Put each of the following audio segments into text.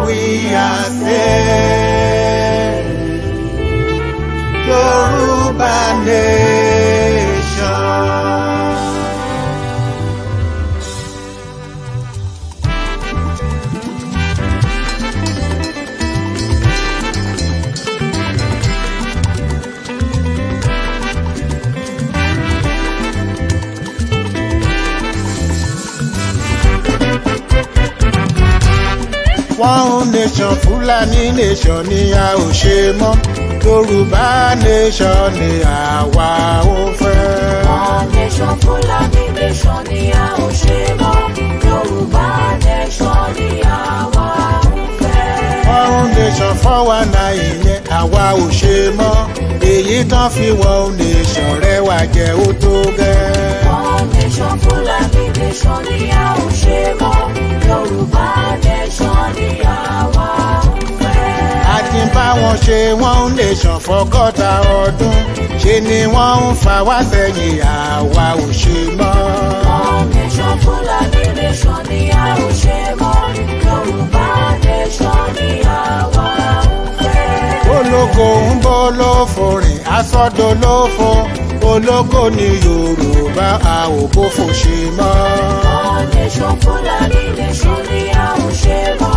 we are saved. Yorùbá nation. One nation Fúlàní nation ni a ò ṣe mọ́. Yorùbá nation ni àwa ò fẹ́. One nation Fúlàní nation ni a ò ṣe mọ́. Yorùbá nation ni àwa ò fẹ́. One nation 419 ìyẹn àwa ò ṣe mọ́. Èyí tán fi one nation rẹwà jẹ́ ó tó gẹ́. One nation Fúlàní nation ni a ò ṣe mọ́. Yorùbá nation ni àwa ò fẹ́. A ti bá wọn ṣe one nation fọ́gọ́ta ọdún. Ṣe ni wọ́n ń fa wá sẹ́yìn àwa ò ṣe mọ́. One nation Fúlàní nation ni a ò ṣe mọ́. Yorùbá nation ni àwa ò fẹ́. Ológo ń bọ́ lófo rìn asọ́dọ̀ lófo. Ológo ni Yorùbá a ò bófo ṣe mọ́. One nation Fúlàní nation ni a ò ṣe mọ́.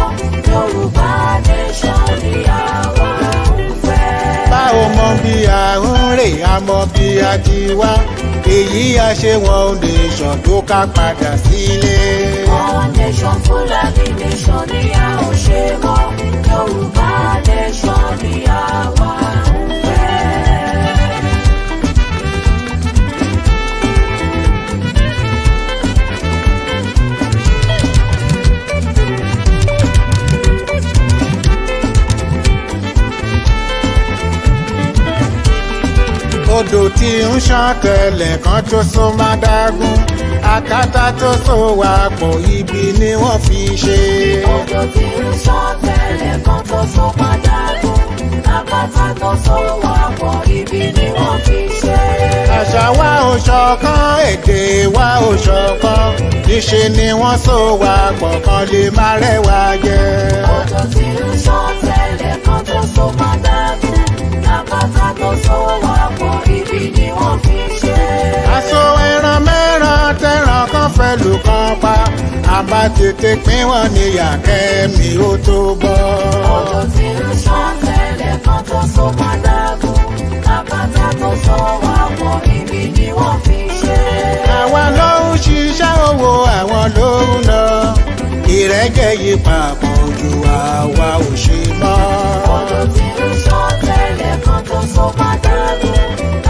Yorùbá nation ni àwa ò fẹ́. Bá o mọ bí a ń rè a mọ bí a ti wá. Èyí a ṣe one nation tó ká padà sílé. One nation Fúlàní nation ni a ò ṣe mọ́. Yorùbá nation ni àwa ò fẹ́. Odò tí ń ṣàn tẹ̀lẹ̀ kan tó so má dágún. Àkàtà tó so wà pọ̀ ibi ni wọ́n fi ṣe. Odò tí ń ṣàn tẹ̀lẹ̀ kan tó so padà gùn. Àkàtà tó so wà pọ̀ ibi ni wọ́n fi ṣe. Àṣà wa ò ṣọ̀kan, èdè wa ò ṣọ̀kan. Níṣe ni wọ́n so wà pọ̀ kan lè má rẹwà jẹ. Odò tí ń ṣàn tẹ̀lẹ̀ kan tó so padà gùn. Àkàtà tó so wà pọ̀ ibi ni wọ́n fi ṣe. Aṣọ ẹran mẹ́ran tẹran kan fẹ́ lù kan pa. Àbá tètè pín wọn níyà kẹ́mi ó tó bọ́. Odò tí ń ṣàn tẹ̀lẹ̀ kan tó so padà gùn. Àkàtà tó so wà pọ̀ ibi ni wọ́n fi ṣe. Àwa ló ń ṣiṣẹ́ owó àwọn ló ń lọ. Ìrẹ́jẹ yí papọ̀ ju àwa ò ṣe mọ́. Odò tí ń ṣàn tẹ̀lẹ̀ kan tó so padà gùn.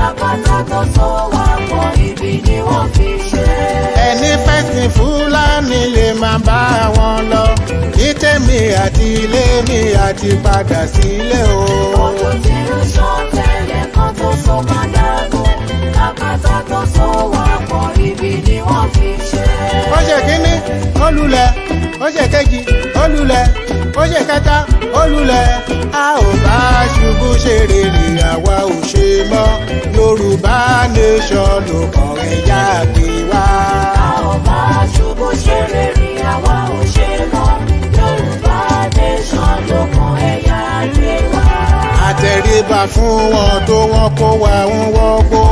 Àkàtà tó so wà pọ̀ ibi ni wọ́n fi ṣe. Ẹni fẹ̀sìn Fúlàní lè máa bá wọn lọ. Ní tèmi àti ilé mi àti padà sílé o. Odò tí ń ṣàn tẹ̀lẹ̀ kan tó so padà gùn. Àkàtà tó so wà pọ̀ ibi ni wọ́n fi ṣe. Ó ṣe kínní, ó lulẹ̀, ó ṣe kejì, ó lulẹ̀, ó ṣe kẹta, ó lulẹ̀. A ò bá ṣubú ṣe rere àwa ò ṣe mọ́. Yorùbá nation ló kàn ẹ̀yà gbé wá. A ò bá ṣubú ṣe rere àwa ò ṣe mọ́. Yorùbá nation ló kàn ẹ̀yà gbé wá. Àtẹríba fún wọn tó wọ́n kó wa ń wọ́gbó.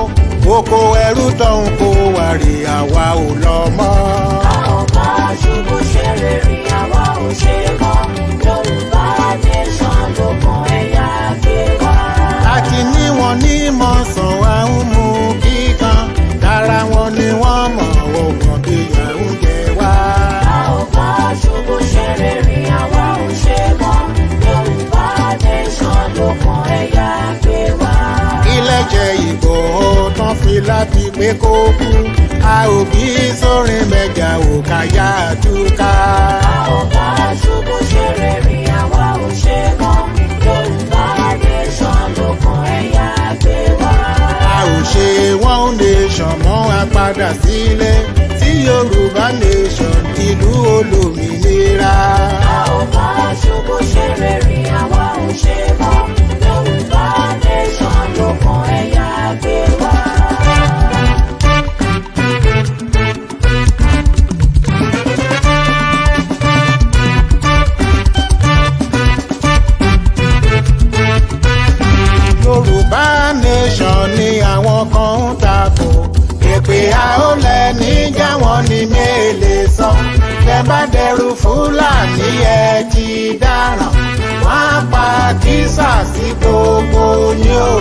Oko ẹrú tó ń kó wa rè àwa ò lọ mọ́. A ò bá ṣubú ṣe rere àwa ò ṣe mọ́. Yorùbá nation ló kàn ẹ̀yà gbé wá. A ti ní wọn ní mọ̀sán wa ń mú kíkan. Dára wọn ni wọ́n mọ̀ ọ̀gbọ̀n bí ìyà ń jẹ wá. A ò bá ṣubú ṣe rere àwa ò ṣe mọ́. Yorùbá nation ló kàn ẹ̀yà gbé wá. Ilẹ̀jẹ̀ ìbò tán fi láti pé kó kú. A ò bí sórin mẹ́jà ò káyà túká. A ò bá ṣubú ṣe rere àwa ò ṣe mọ́. Yorùbá nation ló kàn ẹ̀yà gbé wá. A ò ṣe one nation mọ́ a padà sílé. Tí Yorùbá nation ìlú olómìnira. A ò bá ṣubú ṣe rere àwa ò ṣe mọ́. Yorùbá nation ló kàn ẹ̀yà gbé wá. dáràn wọ́n á pa kísà sí gbogbo yín o.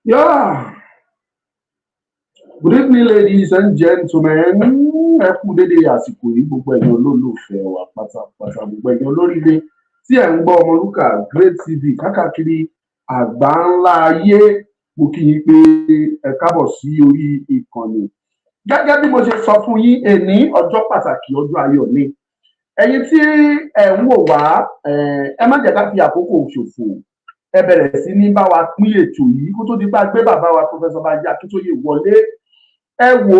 Yeah. Good evening, ladies and gentlemen. Ẹ kú dédé àsìkò yìí gbogbo ẹ̀yin olólùfẹ́ wa pátápátá gbogbo ẹ̀yin olóríire tí ẹ̀ ń gbọ́ Ọmọlúkà Great TV káàkiri àgbáńlá ayé. Mo kí yín pé ẹ káàbọ̀ sí orí ìkànnì. Gẹ́gẹ́ bí mo ṣe sọ fún yín, èní ọjọ́ pàtàkì, ọjọ́ ayọ̀ ni. Ẹ̀yin tí ẹ̀ ń wò wá, ẹ má jẹ́ ká fi àkókò ṣòfò. Ẹ bẹ̀rẹ̀ sí ní bá wa pín ètò yìí kó tó di bá gbé bàbá wa Professor Banji Akíntóyè wọlé. Ẹ wo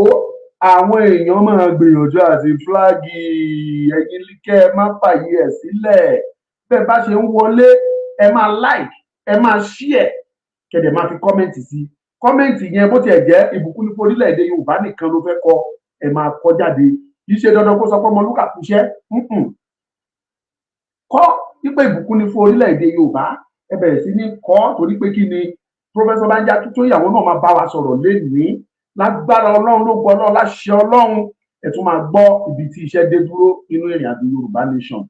àwọn èèyàn máa gbìyànjú àti fúláàgì ẹ̀yin líkẹ́ má fàyè ẹ̀ sílẹ̀. Bẹ́ẹ̀ bá ṣe ń wọlé, ẹ máa like, ẹ máa share, kẹ̀dẹ̀ máa fi kọ́mẹ̀ntì sí. Kọ́mẹ̀ntì yẹn bó tiẹ̀ jẹ́ ìbùkún ní orílẹ̀-èdè Yorùbá nìkan ló fẹ́ kọ, ẹ máa kọ jáde. Kì í ṣe dandan kó sọ pé Ọmọlúkà kúṣẹ́. Kọ́ wípé ìbùkún ní fún orílẹ̀-èdè Yorùbá. Ẹ bẹ̀rẹ̀ sí ní kọ́ torí pé kí ni Professor Banji Akíntóyè àwọn náà máa bá wa sọ̀rọ̀ lénìí. Lágbára Ọlọ́run ló gbọ́ náà láṣẹ Ọlọ́run ẹ tún máa gbọ́ ibi tí iṣẹ́ dé dúró nínú ìrìn àjò Yorùbá Nation.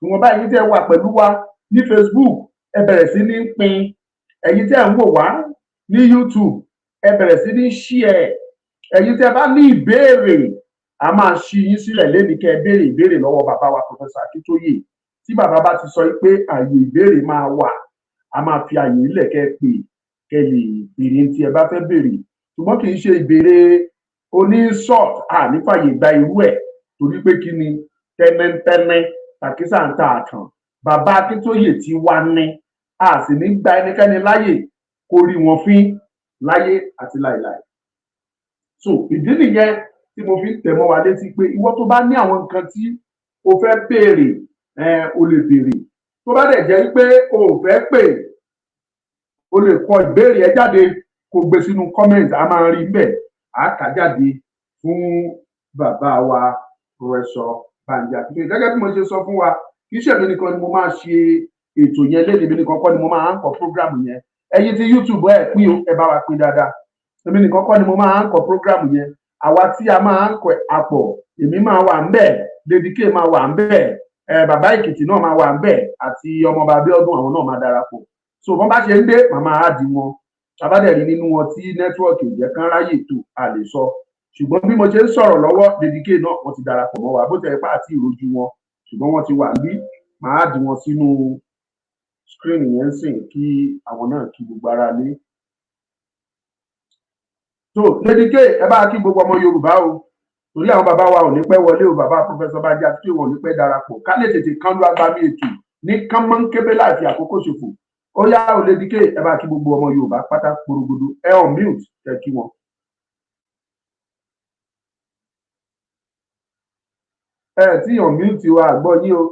Ìwọ̀n báyìí tẹ́ wà pẹ̀lú wa ní Facebook, ẹ bẹ̀rẹ̀ sí ní pín. Ẹ̀yin tẹ́ ń wò wá ní YouTube, ẹ bẹ̀rẹ̀ sí ní share. Ẹ̀yin tẹ́ bá ní ìbéèrè, a máa ṣí yín sílẹ̀ lénìí kẹ́ béèrè ìbéèrè lọ́wọ́ bàbá wa Professor Akíntóyè. Tí bàbá bá ti sọ pé àyè ìbéèrè máa wà, a máa fi àyè ilẹ̀ kẹ́ pè kẹ́ lè béèrè tí ẹ bá fẹ́ béèrè. Ṣùgbọ́n kì í ṣe ìbéèrè oní short nífàyè gba irú ẹ̀ torí pé kí ni tẹ́nẹ́tẹ́nẹ́ tàkísà ń ta àtàn. Bàbá Akíntóyè ti wá ní a sì ní gba ẹnikẹ́ni láyè kó rí wọn fín láyé àti láìláì. So ìdí nìyẹn tí mo fi ń tẹ̀ mọ́ wa létí pé ìwọ tó bá ní àwọn nǹkan tí o fẹ́ béèrè o lè béèrè. Tó bá dẹ̀ jẹ́ pé o ò fẹ́ pè, o lè kọ ìbéèrè ẹ jáde kó gbé sínú comment, a máa rí bẹ́ẹ̀ á kà jáde fún bàbá wa Professor Banji Akíntóyè. Gẹ́gẹ́ bí mo ṣe sọ fún wa, kì í ṣe èmi nìkan ni mo máa ṣe ètò yẹn lédè, èmi nìkan kọ́ ni mo máa ń kọ program yẹn. Ẹ̀yin tí YouTube ẹ pín o, ẹ bá wa pín dáadáa. Èmi nìkan kọ́ ni mo máa ń kọ program yẹn. Àwa tí a máa ń kọ àpọ̀, èmi máa wà ń bẹ̀, Lady K máa wà ń bẹ̀, bàbá Èkìtì náà máa wà ń bẹ̀ àti ọmọọba Abíọ́dún àwọn náà máa darapọ̀. So wọ́n bá ṣe ń dé, màmá á di wọn. Abádẹ̀rí nínú wọn tí nẹ́tíwọ̀kì ò jẹ́ kán ráyè tó a lè sọ. Ṣùgbọ́n bí mo ṣe ń sọ̀rọ̀ lọ́wọ́, Lady K náà wọ́n ti darapọ̀ mọ́ wa bó tẹ̀ pa àti ìrojú wọn. Ṣùgbọ́n wọ́n ti wà bí màá di wọn sínú screen yẹn sìn kí àwọn náà kí gbogbo ara lé. So Lady K ẹ bá kí gbogbo ọmọ Yorùbá o. Torí àwọn bàbá wa ò ní pẹ́ wọlé o, bàbá Professor Banji Akíntóyè wọn ò ní pẹ́ darapọ̀. Ká lè tètè kán ló agbámi ètò ní kánmọ́nkébé láti àkókò ṣòfò. Ó yá o Lady K ẹ bá kí gbogbo ọmọ Yorùbá pátá porogodo, ẹ on mute ẹ kí wọn. Ẹ tí on mute wa àgbọ̀ yín o.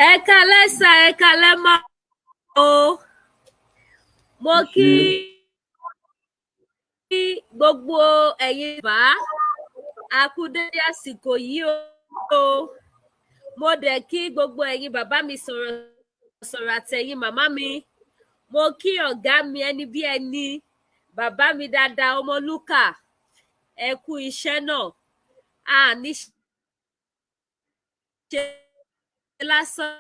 ẹ kálẹ́ sà, ẹ kálẹ́ mà o. Mo kí gbogbo ẹ̀yin bàbá a kú dédé àsìkò yìí o. Mo dẹ̀ kí gbogbo ẹ̀yin bàbá mi sọ̀rọ̀ àtẹ̀yin màmá mi. Mo kí ọ̀gá mi ẹni bí ẹni, bàbá mi dáadáa Ọmọlúkà, ẹ kú iṣẹ́ náà. A ní ṣe lásán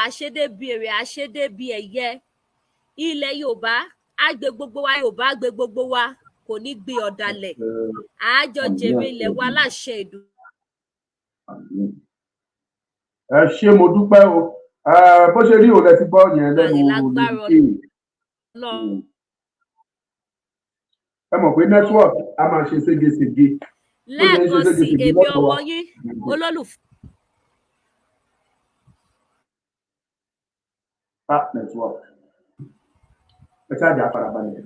àṣedébi èrè àṣedébi ẹ̀yẹ. Ilẹ̀ Yorùbá á gbé gbogbo wa, Yorùbá á gbé gbogbo wa, kò ní gbé ọ̀dàlẹ̀. Àájọ jèrè ilẹ̀ wa láṣẹ ìdù. Ẹ ṣé mo dúpẹ́ o. Bó ṣe rí òun lẹ ti gbọ́ yẹn lẹ́nu olùdíje. Ẹ mọ̀ pé network a máa ṣe ségesège. Lẹ́ẹ̀kan sí èmi ọmọ yín olólùfẹ́. Network. Ẹ ṣáà jà farabalẹ̀,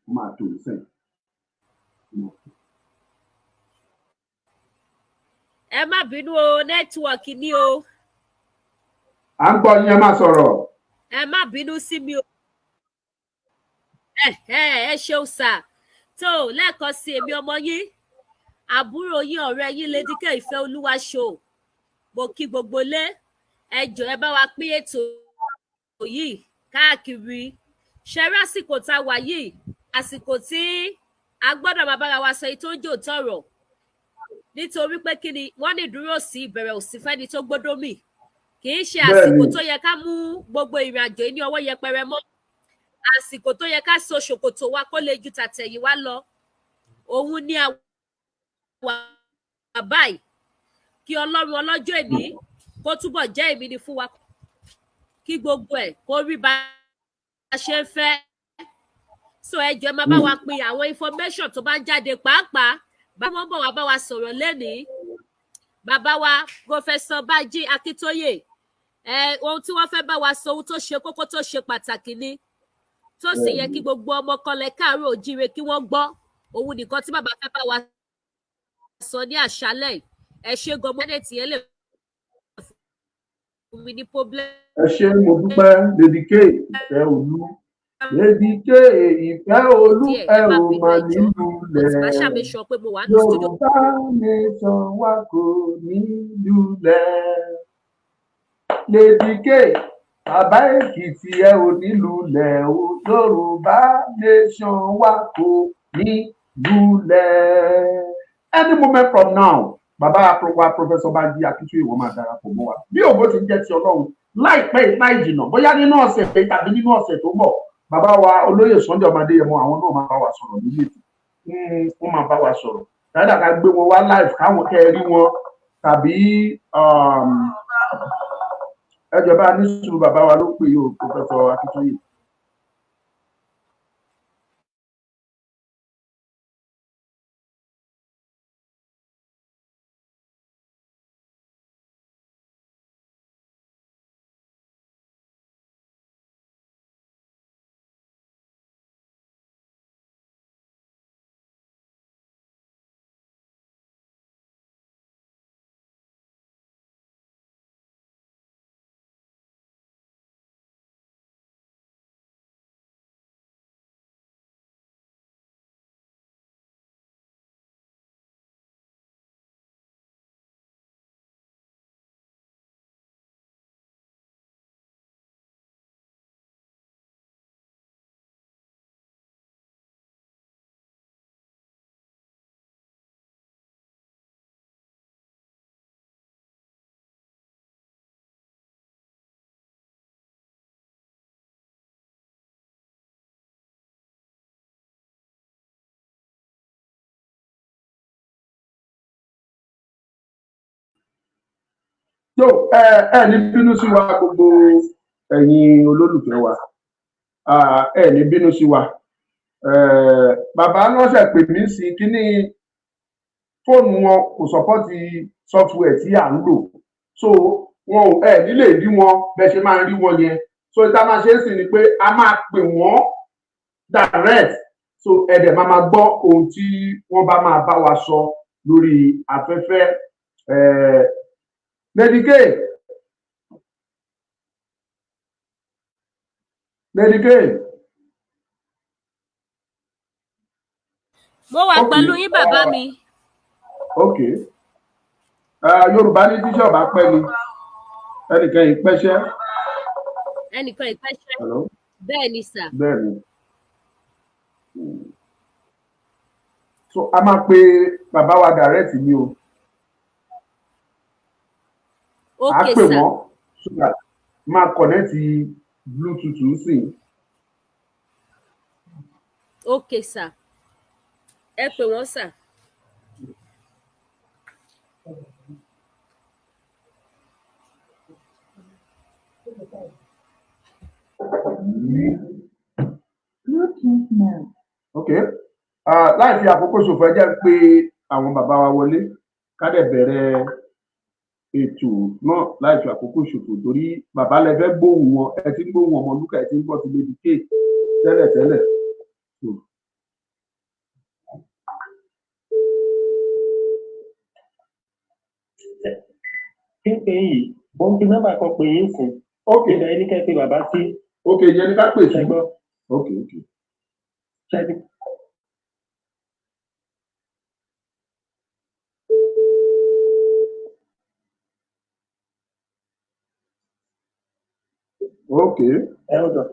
ó máa tó sẹ́yìn. Ẹ má bínú o, nẹ́tíwọ̀kì ni o. À ń gbọ́ yín, ẹ má sọ̀rọ̀. Ẹ má bínú sí mi o. Ẹ ṣeun sà. Tó lẹ́ẹ̀kan sí èmi ọmọ yín, àbúrò yín, ọ̀rẹ́ yín Lédìkẹ́ Ìfẹ́ Olúwa show. Mo kí gbogbo lé. Ẹ jọ̀ọ́ ẹ bá wa pín ètò yìí káàkiri. Ṣẹ́rí àsìkò tá a wà yìí, àsìkò tí a gbọ́dọ̀ máa bára wa sọ èyí tó ń jò tọ̀rọ̀. Nítorí pé kí ni wọ́n ní dúró sí ìbẹ̀rẹ̀ òsì fẹ́ni tó gbọ́dọ̀ mì. Kì í ṣe àsìkò tó yẹ ká mú gbogbo ìrìn àjò ní ọwọ́ yẹpẹrẹ mọ́. Àsìkò tó yẹ ká so ṣòkòtò wa kó lè ju tàtẹ̀yìn wá lọ. Òun ni àwa báyìí. Kí Ọlọ́run ọlọ́jọ́ èní kó túbọ̀ jẹ́ èmi ni fún wa. Kí gbogbo ẹ̀ kó rí bá a ṣe ń fẹ́. So ẹ jọ̀ọ́ ẹ máa bá wa pín àwọn information tó bá ń jáde pàápàá. Bá wọn bọ̀ wá bá wa sọ̀rọ̀ lénìí. Bàbá wa Professor Bánjí Akíntóyè. Ohun tí wọ́n fẹ́ bá wa sọ, ohun tó ṣe kókó tó ṣe pàtàkì ni. Tó sì yẹ kí gbogbo ọmọ kọlẹ̀ káàárọ̀ òjíire kí wọ́n gbọ́. Òun nìkan tí bàbá fẹ́ bá wa sọ ní àṣálẹ̀. Ẹ ṣé gan-an tí ẹ lè fún mi ní problem. Ẹ ṣé mo dúpẹ́ Lédìkẹ́ Ìfẹ́ Olú. Lédìkẹ́ Ìfẹ́ Olú ẹ ò mà nílùú lẹ̀. Yorùbá nation wa kò nílùú lẹ̀. Lédìkẹ́ bàbá Èkìtì ẹ ò nílùú lẹ̀ o. Yorùbá nation wa kò nílùú lẹ̀. Any moment from now, bàbá wa Professor Bánjí Akíntóyè wọ́n máa darapọ̀ mọ́ wa. Bí ògbó ti jẹ́ ti Ọlọ́run láìpẹ́ láì jìnnà, bóyá nínú ọ̀sẹ̀ tàbí nínú ọ̀sẹ̀ tó ń bọ̀, bàbá wa olóyè Sunday Ọmọdéyẹmọ àwọn náà máa bá wa sọ̀rọ̀ nílé ètò. Wọ́n máa bá wa sọ̀rọ̀. Dáadáa ká gbé wọn wá live káwọn kẹ́ rí wọn tàbí ẹjọba ní sùúrù bàbá wa ló pè yóò Professor Akíntóyè. So ẹ ní bínú sí wa gbogbo ẹ̀yin olólùfẹ́ wa, ẹ ní bínú sí wa. Bàbá lọ́sẹ̀ pè mí sí kíní fóònù wọn kò sọ́pọ́tì software tí à ń lò, so wọn ò nílè rí wọn bẹ́ẹ̀ ṣe máa ń rí wọn yẹn. So ìta máa ṣe é sì ni pé a máa pè wọ́n direct, so so ẹ̀dẹ̀ máa gbọ́ ohun tí wọ́n bá máa bá wa sọ lórí afẹ́fẹ́. Lady K. Mo wà pẹ̀lú yín bàbá mi. Ok. Yorùbá ní tíṣẹ́ ọ̀bá pẹ́ ni ẹnìkan ìpẹ́ṣẹ́. Bẹ́ẹ̀ ni sà. Bẹ́ẹ̀ ni. So a máa pe bàbá wa direct ni o. Okay, sà. A pè wọ́n so that máa connect Bluetooth sí. Okay, sà. Ẹ pè wọ́n sà. Okay. Láì fi àkókò ṣòfò ẹ jẹ́ pé àwọn bàbá wa wọlé ká dẹ̀ bẹ̀rẹ̀ ètò náà láì fi àkókò ṣòfò torí bàbá lẹ fẹ́ gbóhùn wọn, ẹ ti ń gbóhùn ọmọ Lúkà, ẹ ti ń gbọ́ ti Lady K tẹ́lẹ̀. Pípé yìí, wọ́n fi nọ́mbà kan pè yín fún. Okay. Ìgbà yẹn ní kẹ́ pé bàbá sí. Okay, yẹn ní ká pè sí. Ṣẹ́gbọ́. Okay. Ṣẹ́gbọ́. Okay. Hold on.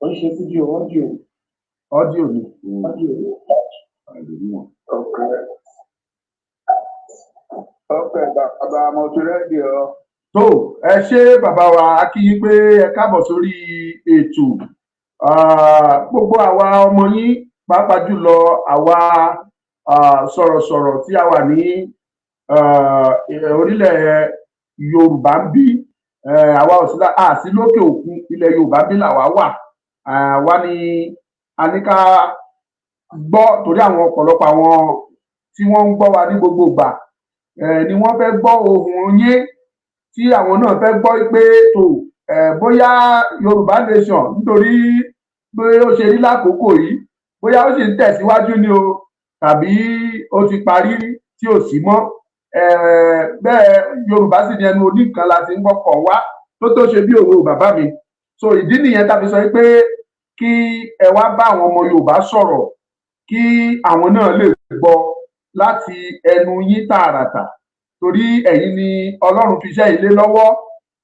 Wọ́n ṣe fídíò, ọ́díò. Ọ́díò ni. Okay, bàbá mo ti rẹ́dì ọ. Tó ẹ ṣé bàbá wa, a kí yín pé ẹ káàbọ̀ sórí ètò. Gbogbo àwa ọmọ yín pàápàá jùlọ àwa sọ̀rọ̀sọ̀rọ̀ tí a wà ní orílẹ̀ Yorùbá ń bí, àwa àsí lókè òkun, ilẹ̀ Yorùbá bí làwa wà. Wá ní a ní ká gbọ́ torí àwọn ọ̀pọ̀lọpọ̀ àwọn tí wọ́n ń gbọ́ wa ní gbogbo ìgbà ni wọ́n fẹ́ gbọ́ ohùn yín, tí àwọn náà fẹ́ gbọ́ pé tó bóyá Yorùbá nation nítorí pé ó ṣe rí lákòókò yìí bóyá ó sì ń tẹ̀síwájú ni o tàbí ó ti parí tí ò sí mọ́. Bẹ́ẹ̀ Yorùbá sì ní ẹnu oníkan la ti ń gbọ́kọ̀ wá tó ṣe bí òwe bàbá mi. So ìdí nìyẹn tàbí sọ pé kí ẹ wá bá àwọn ọmọ Yorùbá sọ̀rọ̀ kí àwọn náà lè gbọ́ láti ẹnu yín tààràtà torí ẹ̀yin ni Ọlọ́run fi iṣẹ́ ilé lọ́wọ́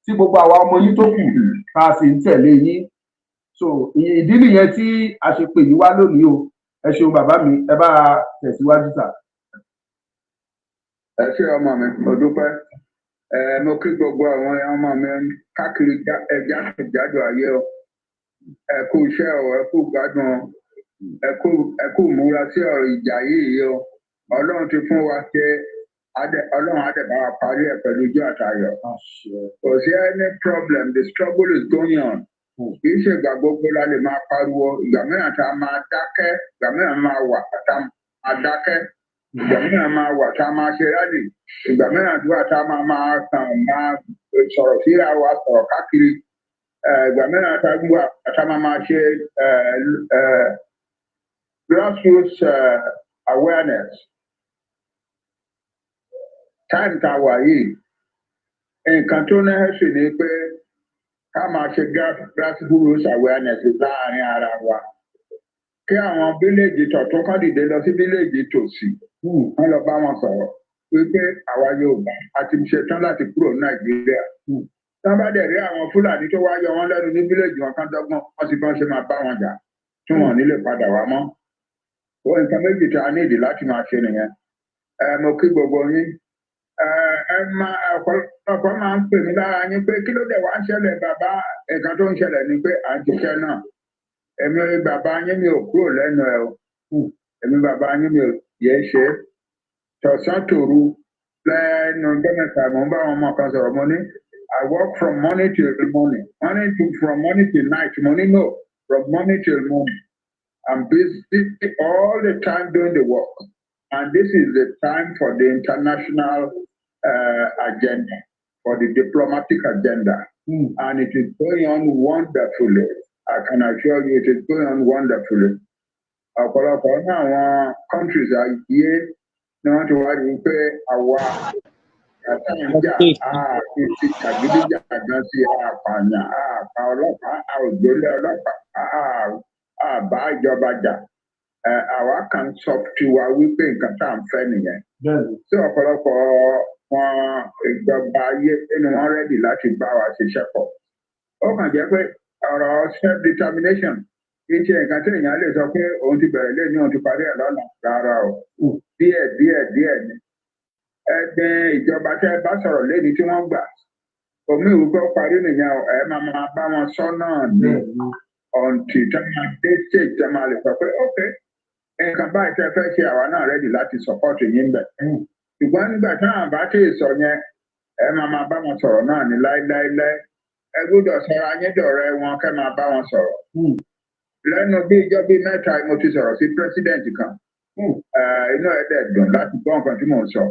tí gbogbo àwa ọmọ yín tó kù tá a sì ń tẹ̀lé yín. So ìdí nìyẹn tí a ṣe pè yín wá lónìí o. Ẹ ṣeun bàbá mi, ẹ bá tẹ̀síwájú sà. Ẹ ṣé ọmọ mi, mo dúpẹ́. Mo kí gbogbo àwọn ọmọ mi káàkiri jákèjádò ayé o. Ẹ kú iṣẹ́ o, ẹ kú gbádùn o, ẹ kú múra sí ọ̀rọ̀ ìjà yìí o. Ọlọ́run ti fún wa ṣe Ọlọ́run á dẹ̀ bá wa parí ẹ̀ pẹ̀lú ojú àtayọ̀. Kò sí any problem, the struggle is going on. Kì í ṣe ìgbà gbogbo la lè máa pariwo, ìgbà mìíràn tá a máa dákẹ́, ìgbà mìíràn máa wà tá a máa dákẹ́, ìgbà mìíràn máa wà tá a máa ṣe rálì, ìgbà mìíràn tó wà tá a máa kàn máa sọ̀rọ̀ síra wa sọ̀rọ̀ káàkiri, ìgbà mìíràn tá a máa ṣe grassroots awareness. Time tá a wà yìí, nǹkan tó ní ẹ̀sìn ni pé ká máa ṣe grassroots awareness láàárín ara wa. Kí àwọn fíléèjì tọ̀tún kan dìde lọ sí fíléèjì tòsí, wọ́n lọ bá wọn sọ̀rọ̀ wípé àwa Yorùbá a ti ṣetán láti kúrò ní Nàìjíríà. Tí wọ́n bá dẹ̀ rí àwọn Fúlàní tó wá yọ wọ́n lẹ́nu ní fíléèjì wọn kan dọ́gbọ́n, wọ́n sì bọ́n ṣe máa bá wọn jà tí wọ́n nílé padà wá mọ́. Nǹkan méjì tí a ní ìdí láti máa ṣe nìyẹn. Mo kí gbogbo yín. Ọ̀pọ̀ máa ń pè mí lára yín pé kí ló dé wá ń ṣẹlẹ̀ bàbá, nǹkan tó ń ṣẹlẹ̀ ni pé à ń ṣiṣẹ́ náà. Èmi bàbá yín mi ò kúrò lẹ́nu ẹ̀ o. Èmi bàbá yín mi ò yẹ ṣe. Tọ̀sán tòru lẹ́nu gẹ́mẹ̀ta mo ń bá àwọn ọmọ kan sọ̀rọ̀ mo ní I work from morning till morning. From morning till night. Mo ní no, from morning till morning. I'm busy all the time doing the work. And this is the time for the international agenda, for the diplomatic agenda. And it is going on wonderfully. I can assure you it is going on wonderfully. Ọ̀pọ̀lọpọ̀ ní àwọn countries ayé ni wọ́n ti wá rí i pé àwa àtàǹjà àti ti jàgídíjàgan sí àpààyàn àpá ọlọ́pàá àògbólé ọlọ́pàá àbá ìjọba jà àwa kan sọ tiwa wípé nǹkan tá à ń fẹ́ nìyẹn. Tí ọ̀pọ̀lọpọ̀ wọn ìjọba ayé ni wọ́n rẹ́dì láti bá wa ṣiṣẹ́ pọ̀. Ó kàn jẹ́ pé ọ̀rọ̀ self determination kì í ṣe nǹkan tí èèyàn lè sọ pé òun ti bẹ̀rẹ̀ lé ní òun ti parí ẹ̀ lọ́nà rárá o. Díẹ̀ ni. Ẹgbẹ́ ìjọba tẹ́ ẹ bá sọ̀rọ̀ léni tí wọ́n gbà. Omi ìwúgbọ́ parí nìyẹn ẹ máa bá wọn sọ náà ní ọ̀ǹtì tẹ́ máa dé stage tẹ́ máa lè sọ pé ok nǹkan báyìí tẹ́ fẹ́ ṣe àwa náà rẹ́dì láti support yín bẹ̀. Ṣùgbọ́n nígbà táwọn bá tí ì sọ yẹn ẹ máa bá wọn sọ̀rọ̀ náà ní láíláíláí. Ẹ gbọ́dọ̀ sọ̀rọ̀ ayédọ̀rẹ́ wọn kẹ́ máa bá wọn sọ̀rọ̀. Lẹ́nu bí ìjọ bí mẹ́ta mo ti sọ̀rọ̀ sí president kan. Inú ẹ̀ dẹ̀ dùn láti gbọ́ nǹkan tí mò ń sọ.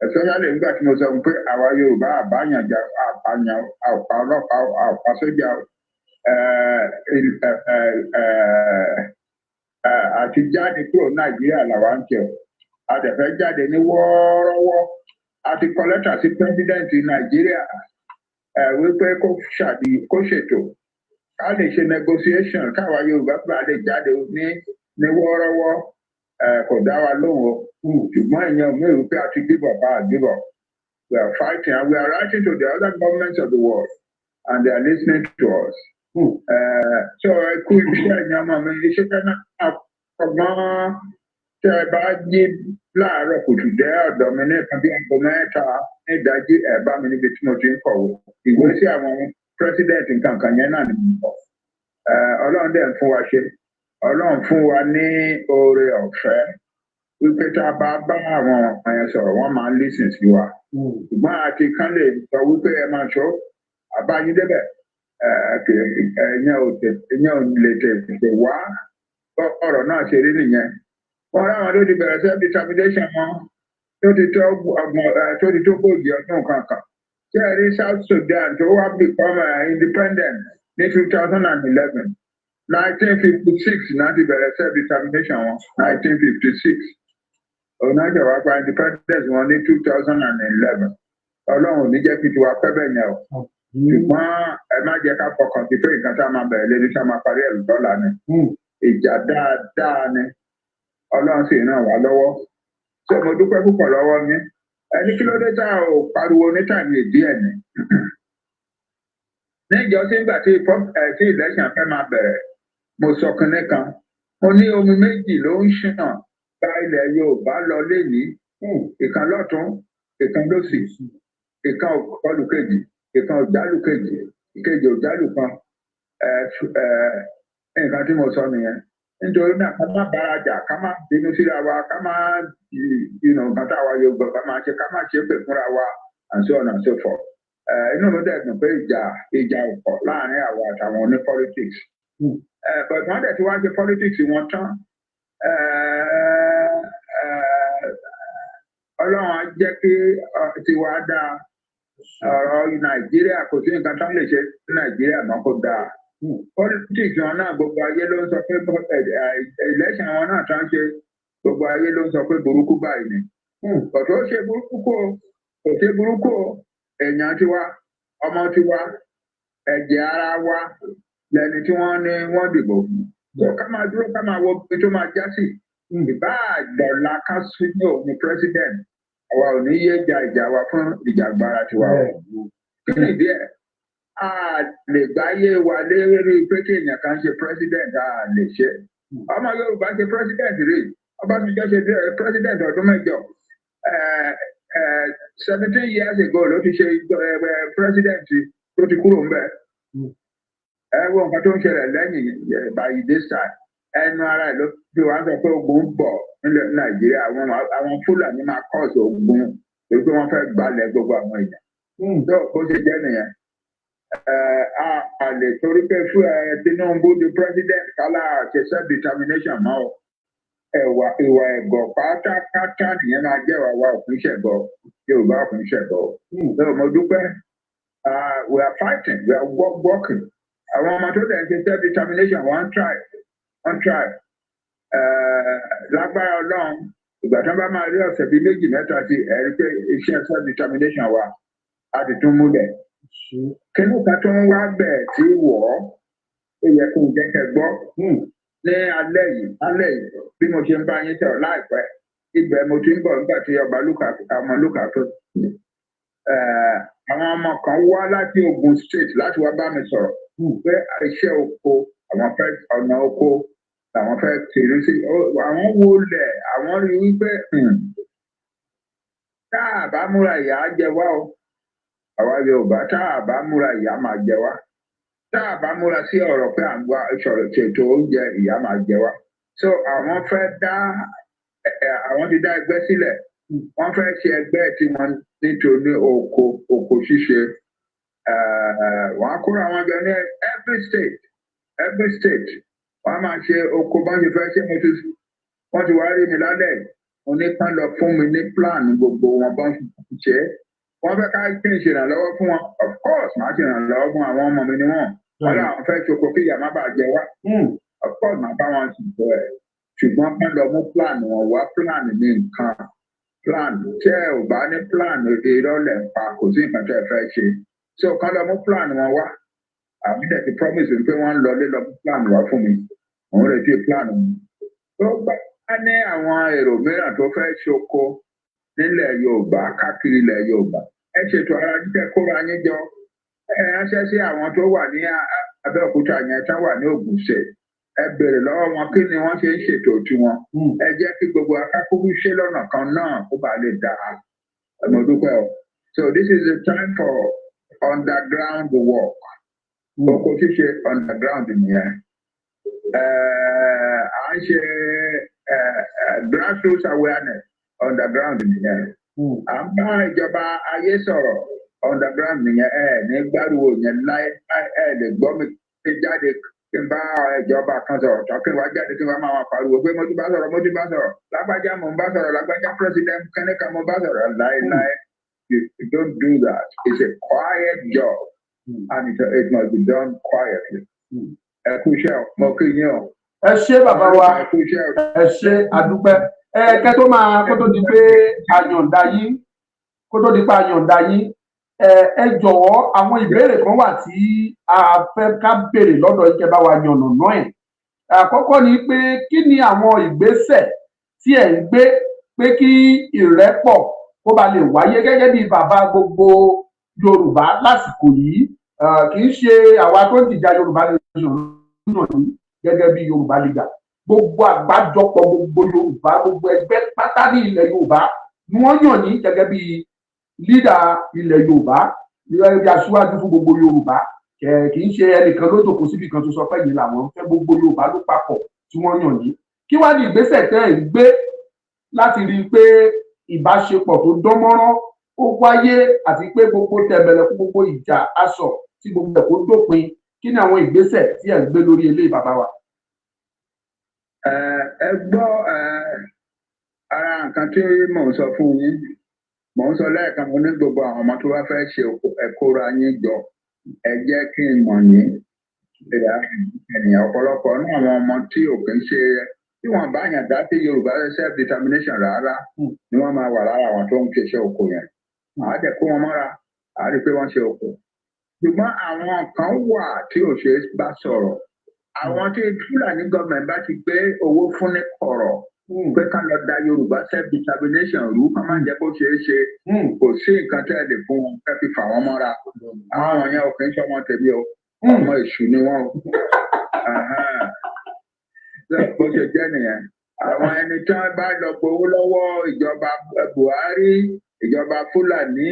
Especially nígbà tí mo sọ pé àwa Yorùbá àbáyànjà àpàyàn àpá ọlọ́pàá àpá sójà àti jáde kúrò Nàìjíríà làwa ń jẹ. A dẹ̀ fẹ́ jáde ní wọ́ọ́rọ́wọ́. A ti kọ lẹ́tà sí president Nàìjíríà wípé kó ṣètò ká lè ṣe negotiation káwa Yorùbá bá lè jáde ní wọ́ọ́rọ́wọ́ kò dá wa lóhùn o ṣùgbọ́n ìyẹn ò mẹ́rin pé a ti give up our give up. We are fighting and we are writing to the other governments of the world and they are listening to us. So ẹ kú iṣẹ́ ìyẹn ọmọ mi iṣẹ́ fẹ́ẹ́ ọgbọ́n tẹ́ ẹ bá jí láàárọ̀ kùtù dé ọ̀dọ̀ mi ní nǹkan bí aago mẹ́ta ní ìdájí ẹ̀ bá mi níbi tí mo ti ń kọ̀wé ìwé sí àwọn president nǹkan kan yẹn náà ni mo kọ. Ọlọ́run dẹ̀ ń fún wa ṣe Ọlọ́run fún wa ní oore ọ̀fẹ́ wípé tá a bá àwọn ọ̀pọ̀ yẹn sọ̀rọ̀ wọ́n máa ń listen sí wa. Ṣùgbọ́n àti kan lè sọ wípé ẹ máa ṣọ́ àbáyín débẹ̀ ìyẹn ò lè tètè wá ọ̀rọ̀ náà ṣe rí nìyẹn. Wọ́n ráwọn tó ti bẹ̀rẹ̀ self determination wọn tó ti tó gbòòjì ọdún kankan. Ṣé ẹ rí South Sudan tó wá become independent ní 2011? 1956 náà ti bẹ̀rẹ̀ self determination wọn 1956. Òun náà jẹ́ wá gba independence wọn ní 2011. Ọlọ́run ò ní jẹ́ kí tiwa pẹ́ bẹ́ẹ̀ yẹn o. Ṣùgbọ́n ẹ má jẹ́ ká fọkàn sí pé nǹkan tá a máa bẹ̀rẹ̀ lé ní ká máa parí ẹ̀rù dọ́là ni. Ìjà dáadáa ni. Ọlọ́run sì ràn wá lọ́wọ́. Ṣé mo dúpẹ́ púpọ̀ lọ́wọ́ yín? Ẹni kí ló dé tá ò pariwo ní tàbí èdè ẹ̀ ni? Níjọ sí ìgbà tí election fẹ́ máa bẹ̀rẹ̀, mo sọ kinní kan. Mo ní omi méjì ló ń ṣàn bá ilẹ̀ Yorùbá lọ lénìí. Ìkan lọ́tún, ìkan lósì, ìkan òkọlù kejì, ìkan òjálù kejì, ìkejì òjálù kan. Nǹkan tí mo sọ nìyẹn. Nítorí náà ká má bára jà, ká má bínú síra wa, ká má nǹkan táwa Yorùbá ká má ṣe pè fúnra wa and so on and so forth. Inú mi dẹ̀ dùn pé ìjà ọ̀pọ̀ láàrin àwa àtàwọn oní politics. But wọ́n dẹ̀ ti wá ṣe politics wọn tán. Ọlọ́run á jẹ́ kí tiwa dáa. Ọ̀rọ̀ Nàìjíríà kò sí nǹkan tán lè ṣe ní Nàìjíríà mọ́ kó dáa. Politics wọn náà gbogbo ayé ló ń sọ pé election wọn náà tán ṣe gbogbo ayé ló ń sọ pé burúkú báyìí ni. Kò ṣe burúkú kò ṣe burúkú èèyàn tiwa ọmọ tiwa ẹ̀jẹ̀ ara wa lẹni tí wọ́n ní wọ́n dìbò fún. Ká máa dúró ká máa wo ibi tó máa já sí. Ìbá àgbọ̀lá ká sún ní òní president àwa ò ní yé ìjà wa fún ìjàgbara tiwa. Kí ni ìdí ẹ̀? A lè gbáyé wa lérí pé kí èèyàn kan ṣe president a lè ṣe. Ọmọ Yorùbá ṣe president rí. Ọbásanjọ́ ṣe president ọdún mẹ́jọ. 17 years ago ló ti ṣe president tó ti kúrò ńbẹ̀. Ẹ wo nǹkan tó ń ṣẹlẹ̀ lẹ́yìn by this time. Ẹnu ara ẹ̀ ló fi wá sọ pé ogun ń bọ̀ nílẹ̀ Nàìjíríà àwọn Fúlàní máa kọ́ọ̀sì ogun torí pé wọ́n fẹ́ gbalẹ̀ gbogbo àwọn èèyàn. Tó bó ṣe jẹ́ nìyẹn. A lè torí pé fún Tinubu di president kálá ṣe self determination mọ́ ọ. Ìwà ẹ̀gọ́ pátápátá nìyẹn máa jẹ́ wa òfin ṣẹ̀gọ́ Yorùbá òfin ṣẹ̀gọ́. Mo dúpẹ́ we are fighting we are working àwọn ọmọ tó dẹ̀ ń ṣe self determination wọ́n try lágbára Ọlọ́run ìgbà tí wọ́n bá máa rí ọ̀sẹ̀ bíi méjì mẹ́ta sí ẹ̀rí pé iṣẹ́ self determination wa á ti tún múlẹ̀. Kínní kan tó ń wá bẹ̀ tí wọ̀ ọ́ ó yẹ kó jẹ́ kẹ́ gbọ́ ní alẹ́ yìí bí mo ṣe ń bá yín sọ̀rọ̀ láìpẹ́ ibẹ̀ mo ti ń bọ̀ nígbà tí ọmọ Lúkà tó àwọn ọmọ kan wá láti Ogun State láti wá bá mi sọ̀rọ̀ pé iṣẹ́ oko àwọn fẹ́ ọ̀nà oko làwọn fẹ́ tèrè sí àwọn wo lẹ̀ àwọn rí wípé tá a bá múra ìyà á jẹ wá o àwa Yorùbá tá a bá múra ìyà máa jẹ wá tá a bá múra sí ọ̀rọ̀ pé à ń wá ìṣòro ṣètò oúnjẹ ìyà máa jẹ wá so àwọn fẹ́ dá àwọn ti dá ẹgbẹ́ sílẹ̀ wọ́n fẹ́ ṣe ẹgbẹ́ tí wọ́n nítorí oko ṣíṣe wọ́n á kóra wọn jọ ní every state wọ́n á máa ṣe oko bá ṣe fẹ́ ṣe wọ́n ti wá rí mi lálẹ́ mo ní kán lọ fún mi ní plan gbogbo wọn bá ṣe wọ́n fẹ́ ká kí n ṣèrànlọ́wọ́ fún wọn of course màá ṣèrànlọ́wọ́ fún àwọn ọmọ mi ni wọ́n láwọn fẹ́ ṣoko kí ìyá má bàa jẹ wá of course màá bá wọn ṣùgbọ́n ṣùgbọ́n kán lọ mú plan wọn wá plan ní nǹkan plan tẹ́ ò bá ní plan ìrọ̀lẹ́ pa kò sí nǹkan tẹ́ ẹ fẹ́ ṣe so kán lọ mú plan wọn wá àbí dẹ̀ ti promise pé wọ́n ń lọ lé lọ mú plan wá fún mi òun retí plan wọn. tó bá ní àwọn èrò mìíràn tó fẹ́ ṣoko nílẹ̀ Yorùbá káàkiri ilẹ̀ Yorùbá ẹ ṣètò ara jíjẹ kóra yín jọ ẹ ránṣẹ́ sí àwọn tó wà ní Abẹ́òkúta yẹn tán wà ní Ògùn State ẹ béèrè lọ́wọ́ wọn kí ni wọ́n ṣe ń ṣètò tiwọn ẹ jẹ́ kí gbogbo akákúrú ṣe lọ́nà kan náà kó bàa lè dà á mo dúpẹ́ o so this is the time for underground work oko ṣíṣe underground nìyẹn à ń ṣe grassroots awareness underground nìyẹn à ń bá ìjọba ayé sọ̀rọ̀ underground nìyẹn ní gbárùwò yẹn láì lè gbọ́ mi jáde kí n bá ìjọba kan sọ̀rọ̀ tán kí n wá jáde kí n wá máa pariwo pé mo ti bá sọ̀rọ̀ lágbájá mo ń bá sọ̀rọ̀ lágbájá president kẹ́nìkan mo bá sọ̀rọ̀ láéláé you don't do that it's a quiet job and it must be done quietly. ẹ kú iṣẹ́ mo kí yín o. ẹ ṣé bàbá wa ẹ ṣé àdúpẹ́ kẹ́ tó máa kó tó di pé àyàndá yín ẹ jọ̀wọ́ àwọn ìbéèrè kan wà tí a fẹ́ ká béèrè lọ́dọ̀ yín kẹ́ bá wa yànnàná ẹ̀. Àkọ́kọ́ ni pé kí ni àwọn ìgbésẹ̀ tí ẹ̀ ń gbé pé kí ìrẹ́pọ̀ kó ba lè wáyé gẹ́gẹ́ bí bàbá gbogbo Yorùbá lásìkò yìí kì í ṣe àwa tó ń tìjà Yorùbá nation náà ní gẹ́gẹ́ bí Yorùbá Leader gbogbo àgbájọpọ̀ gbogbo Yorùbá gbogbo ẹgbẹ́ pátá ní ilẹ̀ Yorùbá ni wọ́n yàn ní gẹ́gẹ́ bí leader ilẹ̀ Yorùbá gẹ́gẹ́ bí aṣíwájú fún gbogbo Yorùbá kì í ṣe ẹnìkan ló jókòó síbi kan tó sọ pé yìí làwọn fẹ́ gbogbo Yorùbá ló papọ̀ tí wọ́n yàn ní kí wá ní ìgbésẹ̀ tẹ́ ẹ̀ ń gbé láti rí i pé ìbáṣepọ̀ tó dánmọ́rán ó wáyé àti pé gbogbo tẹ̀bẹ̀lẹ̀ fún gbogbo ìjà aṣọ tí gbogbo ẹ̀ kó dópin kí ni àwọn ìgbésẹ̀ tí ẹ̀ ń gbé lórí eléyìí bàbá wa. ẹ gbọ́ ara nǹkan tí mò ń sọ fún yín mò ń sọ lẹ́ẹ̀kan mo ní gbogbo àwọn ọmọ tó bá fẹ́ ṣe ẹ̀kóra yín jọ ẹ jẹ́ kí n mọ̀ yín ènìyàn ọ̀pọ̀lọpọ̀ náà àwọn ọmọ tí ò kì í ṣe tí wọ́n bá yàn dá sí Yorùbá self determination rárá ni wọ́n máa wà lára àwọn tó ń ṣe iṣẹ́ oko yẹn àá dẹ̀ kó wọn mọ́ra àá rí i pé wọ́n ṣe oko ṣùgbọ́n àwọn kan wà tí ò ṣe bá sọ̀rọ̀ àwọn tí Fúlàní gọọmenti bá ti gbé owó fún ní kọ̀rọ̀ pé ká lọ da Yorùbá self determination rú ká má jẹ́ kó ṣeé ṣe kò sí nǹkan tẹ́ ẹ lè fún wọn kẹ́ fi fà wọ́n mọ́ra àwọn yẹn ò kì í ṣe ọmọ tèmi o ọmọ èṣù ni wọ́n bó ṣe jẹ́ nìyẹn àwọn ẹni tí wọ́n bá lọ gbowó lọ́wọ́ ìjọba Buhari ìjọba Fúlàní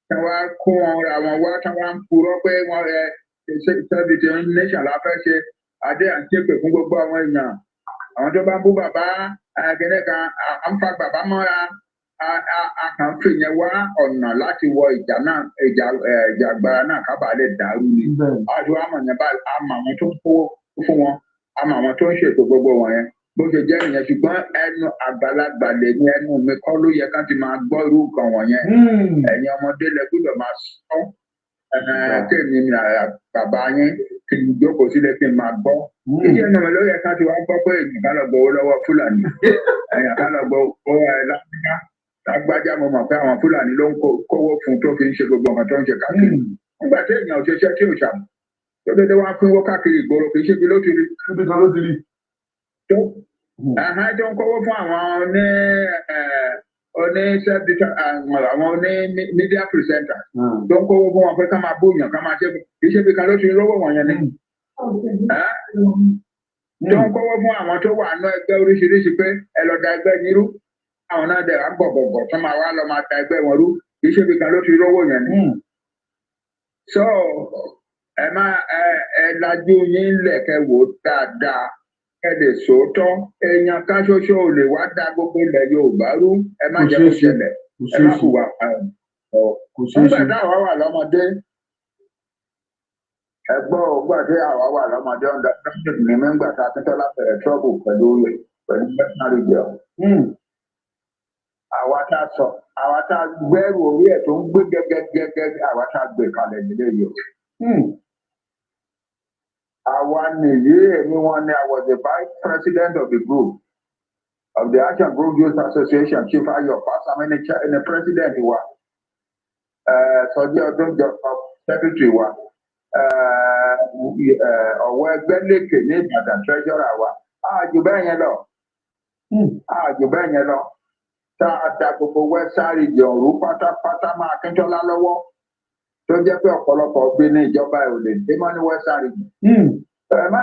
tí wọ́n kó wọn ra wọn wá tí wọ́n ń purọ́ pé wọ́n rẹ self determination la fẹ́ ṣe adé à ń ṣépè fún gbogbo àwọn èèyàn àwọn tó bá ń bú bàbá akẹ́lẹ́ kan à ń fa bàbá mọ́ra a kàn ń fìyẹn wá ọ̀nà láti wọ ìjà náà ìjà agbára náà kábàá lè dàrú ni àjọ àmọ̀ yẹn bá àmọ̀ àwọn tó ń kó fún wọn àmọ́ àwọn tó ń ṣètò gbogbo wọn yẹn bó ṣe jẹ́ nìyẹn ṣùgbọ́n ẹnu àgbàlagbà lè ní ẹnu mi kọ́ ló yẹ ká ti máa gbọ́ irú nǹkan wọ̀nyẹn ẹ̀yin ọmọdé lẹ gbọ́dọ̀ máa sọ kéèmí ni bàbá yín kí n jókòó sílẹ̀ kí n máa gbọ́. Iṣẹ́ náà ló yẹ ká ti wá gbọ́ pé èèyàn ká lọ gbowó lọ́wọ́ Fúlàní. Èèyàn ká lọ gbowó lágbájá mo mọ̀ pé àwọn Fúlàní ló ń kówó fún tó fi ń ṣe gbogbo nǹkan tó ń ṣe káàkiri. Nígbà tí èèyàn ò ṣiṣẹ́ tí ò ṣàmù tó dédé wá pínwó káàkiri ìgboro kì í ṣe bí ló ti rí. Ibi kan ló ti rí. Tó ń kówó fún àwọn àwọn media presenter tó ń kówó fún wọn pé ká máa bóyàn ká máa ṣe kì í ṣe bí kan ló ti rówó wọ̀nyẹn ni. Tó ń kówó fún àwọn tó wà ní ẹgbẹ́ oríṣiríṣi pé ẹ lọ da ẹgbẹ́ yín rú àwọn náà dẹ̀ gbọ̀gbọ̀gbọ̀ tó máa wá lọ máa da ẹgbẹ́ wọn rú kì í ṣe bí kan ló ti rówó yẹn ni. So ẹ lajú yín lẹ̀kẹ́ wò dáadáa ẹ lè sòótọ́ èèyàn kan ṣoṣo ò lè wá da gbogbo ilẹ̀ Yorùbá rú ẹ má jẹ́ kó ṣẹlẹ̀ ẹ má hùwà nígbà táwa wà lọ́mọdé ẹgbọ́n ògbà tí àwa wà lọ́mọdé understanding ní mẹ́ngbà tá a tẹ́tọ́ lábẹ̀rẹ̀ trouble pẹ̀lú national radio. Àwa tá a gbẹ́rù orí ẹ̀ tó ń gbé gẹ́gẹ́gẹ́gẹ́ àwa tá a gbé kalẹ̀ nílé yìí. Àwa nìyí èmi wọn ni I was the vice president of the group of the Action Group Youth Association Chief Ayo Pasami ní president wa Sọjí Ọdúnjọ secretary wa ọ̀wọ́ ẹgbẹ́ lèkè ní Ìbàdàn treasurer wa àjù bẹ́ẹ̀ yẹn lọ tá a da gbogbo western region rú pátápátá máa Akíntọ́lá lọ́wọ́ tó jẹ́ pé ọ̀pọ̀lọpọ̀ gbé ní ìjọba ẹ̀ ò lè dé mọ́ ní western region. Ẹ má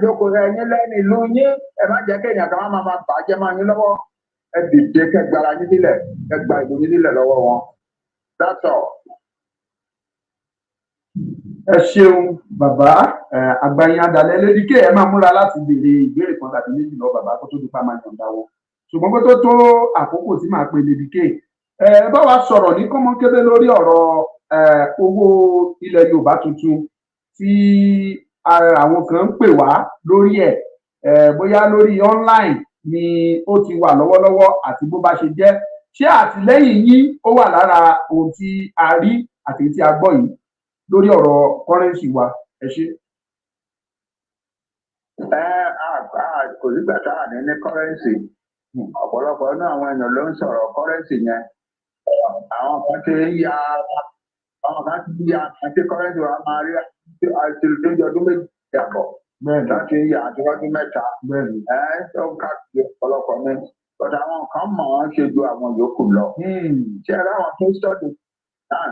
jókòó ẹ̀yin lẹ́nu ìlú yín ẹ má jẹ́ kéèyàn kan máa bàjẹ́ máa yín lọ́wọ́ ẹ dìde kẹgbàrà yín sílẹ̀ kẹgbà ìlú yín sílẹ̀ lọ́wọ́ wọn. That's all. Ẹ ṣeun bàbá àgbáyé adalẹ lédíkè ẹ máa múra láti béèrè ìbéèrè kan tàbí méjì lọ bàbá kó tó di pa máa yọ̀ǹda wọn ṣùgbọ́n kó tó àkókò tí màá pe lédíkè bá wa sọ̀rọ̀ ní kọ́mọ́kébé lórí ọ̀rọ̀ owó ilẹ̀ Yorùbá tuntun tí àwọn kan ń pè wá lórí ẹ̀ bóyá lórí online ni ó ti wà lọ́wọ́lọ́wọ́ àti bó bá ṣe jẹ́ ṣé àtìlẹ́yìn yín ó wà lára ohun tí a rí àti tí a gbọ́ yìí lórí ọ̀rọ̀ kọ́rẹ́ǹsì wa ẹ ṣe. Kò sígbà tá à ní kọ́rẹ́ǹsì ọ̀pọ̀lọpọ̀ náà àwọn èèyàn ló ń sọ̀rọ̀ kọ́rẹ́ǹsì yẹn àwọn kan ti ń ya àti kọ́rẹ́ǹsì wa máa rí àti lójú ọdún méjì yàtọ̀ láti ń ya àti ọdún mẹ́ta tó ń káàkiri ọ̀pọ̀lọpọ̀ ní ọ̀dọ̀ àwọn kan mọ̀ ọ́n ṣe ju àwọn yòókù lọ. Ṣé ẹ ráwọn tó study náà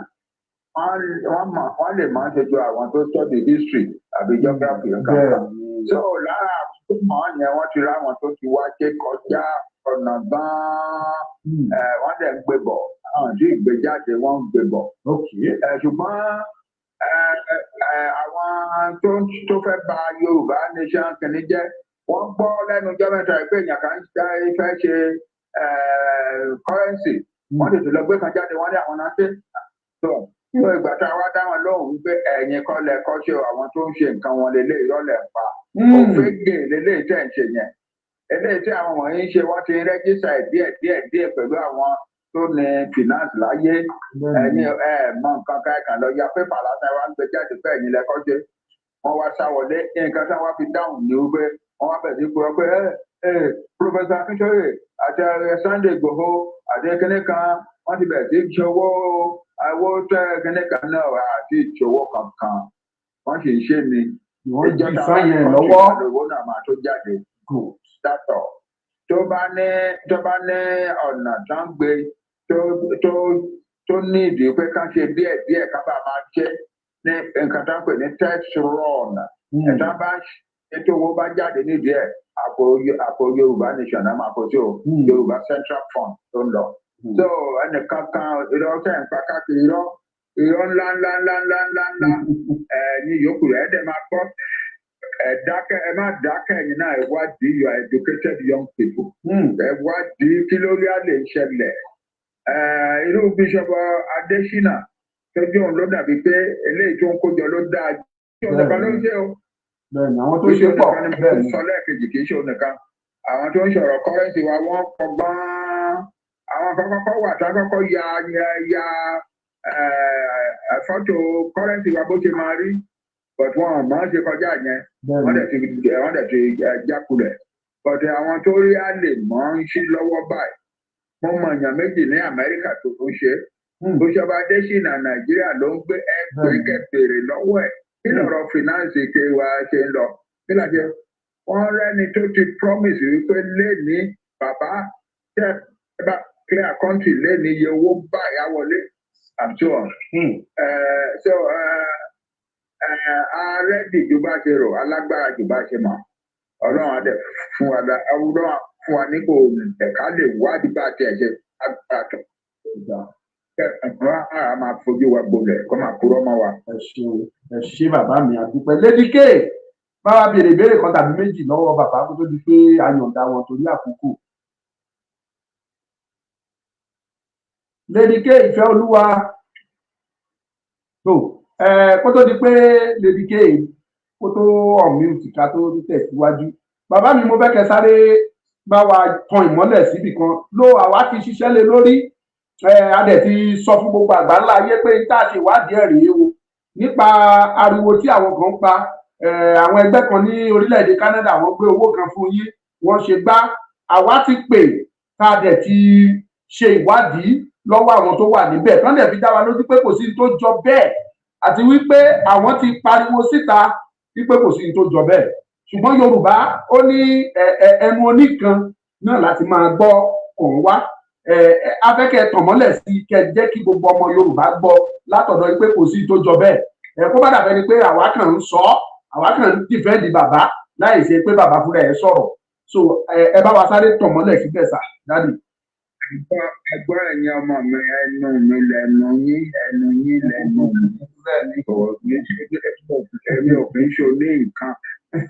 wọ́n lè máa ṣe ju àwọn tó study history àbí geography kankan. So lára àwọn tó mọ̀ ọ́n yẹn wọ́n ti ráwọn tó ti wá ṣe kọjá ọ̀nà gan-an wọ́n dẹ̀ ń gbé bọ̀ àwọn tí ìgbéjáde wọ́n ń gbé bọ̀. Ṣùgbọ́n àwọn tó fẹ́ bà Yorùbá nation kìíní jẹ́ wọ́n gbọ́ lẹ́nu ọjọ́ mẹ́ta pé èèyàn kan fẹ́ ṣe currency wọ́n tètè lọ gbé kan jáde wọ́n ní àwọn náà ṣe. So ìgbà tá a wá dá wọn lóhùn wípé ẹ̀yin kọ́ lẹ kọ́ ṣe àwọn tó ń ṣe nǹkan wọn lélẹ́yìí lọ́lẹ̀ pa òfégè lélẹ́yìí tẹ̀ ń ṣe yẹn eléyìí tí àwọn wọ̀nyí ń ṣe wọ́n ti rẹ́jísà díẹ̀ pẹ̀lú àwọn tó ní finance láyé ẹ̀yin mọ nǹkan káàkiri lọ ya pépà lásán wa ń gbé jáde pé ẹ̀yin lẹ́kọ́ ṣe wọ́n wá sáwọlé nǹkan tí wọ́n fi dáhùn ní wípé wọ́n wá bẹ̀rẹ̀ sí pé Professor Akintoye àti Sunday Igboho àti kíní kan wọ́n ti bẹ̀rẹ̀ sí ṣòwò kíní kan náà àti ìṣòwò kankan wọ́n sì ń ṣe ni ìjọba owó náà máa tó jáde dátọ̀ tó bá ní ọ̀nà tó ń gbé tó ní ìdí pé ká ṣe díẹ̀ ká bá máa ṣe ní nǹkan tó ń pè ní test run ẹ̀ta bá ètò owó bá jáde nídìí ẹ̀ àpò Yorùbá nation náà máa kó sí o Yorùbá Central Fund tó ń lọ. So ẹnìkan kan irọ́ tẹ̀ ń pa káàkiri irọ́ ńlá ní yòókù rẹ̀ ẹ̀ dẹ̀ máa gbọ́ ẹ má dákẹ́ ẹ̀yin náà ẹ wádìí you are educated young people ẹ wádìí kí ló rí àlè ṣẹlẹ̀ irú Bishop Adesina tọ́jú òun ló dàbí pé eléyìí tó ń kójọ ló dáa tí òun nìkan ló ń ṣe o àwọn tó ṣe pọ̀ bẹ́ẹ̀ ni sọ lẹ́ẹ̀kejì kì í ṣe òun nìkan àwọn tó ń sọ̀rọ̀ kọ́rẹ́ǹsì wa wọ́n kọ́gbọ́n àwọn kan kọ́kọ́ wà tá kọ́kọ́ ya fọ́tò kọ́rẹ́ǹtì wa bó ṣe máa rí but wọn máa ń ṣe kọjá yẹn wọ́n dẹ̀ ti jákulẹ̀ but àwọn tó rí á lè mọ́ ń ṣí lọ́wọ́ báyìí mo mọ èèyàn méjì ní Amẹ́ríkà tó ń ṣe bó ṣe bá dé sí ìnà Nàìjíríà ló ń gbé ẹgbẹ́ kẹfèrè lọ́wọ́ ẹ̀ kí lọ́rọ̀ finance ké wa ṣe ń lọ kí láti wọ́n rẹ́ni tó ti promise wípé lé ní bàbá tẹ́ ẹ bá clear country lé ní iye owó báyà wọlé and so on. Ààrẹ dìjú bá ṣe rò alágbára jù bá ṣe mọ̀ Ọlọ́run adẹ fún wa Ọlọ́run fún wa nípò ẹ̀ka lè wádìí bá tiẹ̀ ṣe àtọ̀. A máa fojú wa gbolẹ̀ kó máa purọ́ mọ́ wa. Ẹ ṣé bàbá mi àdúpẹ́. Lady K báwa béèrè ìbéèrè kan tàbí méjì lọ́wọ́ bàbá kó tó di pé a yọ̀ǹda wọn torí àkókò. Lady K ìfẹ́ olúwa tó kó tó di pé Lady K kó tó unmute ká tó tẹ̀síwájú bàbá mi mo fẹ́ kẹ́ sáré bá wa tan ìmọ́lẹ̀ síbì kan ló àwa ti ṣiṣẹ́ lé lórí a dẹ̀ ti sọ fún gbogbo àgbáńlá ayé pé tá a ṣe ìwádìí ẹ̀ rèé o nípa ariwo tí àwọn kan ń pa àwọn ẹgbẹ́ kan ní orílẹ̀-èdè Canada wọ́n gbé owó kan fún yín wọ́n ṣe gbá àwa ti pè tá a dẹ̀ ti ṣe ìwádìí lọ́wọ́ àwọn tó wà níbẹ̀ tán dẹ̀ fi dá wa lójú pé kò sí tó jọ bẹ́ẹ̀ àti wípé àwọn ti pariwo síta wípé kò sí tó jọ bẹ́ẹ̀ ṣùgbọ́n Yorùbá ó ní ẹnu oníkan náà láti máa gbọ́ kàn wá afẹ́kẹ́ tọ̀mọ́lẹ̀ sí kẹ́ jẹ́ kí gbogbo ọmọ Yorùbá gbọ́ látọ̀dọ̀ pé kò sí tó jọ bẹ́ẹ̀ kó bá dàbẹ́ ni pé àwa kàn ń sọ àwa kàn ń dìfẹ́ǹdì bàbá láì ṣe pé bàbá fúnra ẹ̀ sọ̀rọ̀ so ẹ bá wa sáré tọ̀mọ́lẹ̀ síbẹ̀ sà dáàdì. Ẹgbọ́n ẹ̀yin ọmọ mi ẹnu mi lẹ́nu yín lẹ́nu mi èmi ò fi ń ṣe ní nǹkan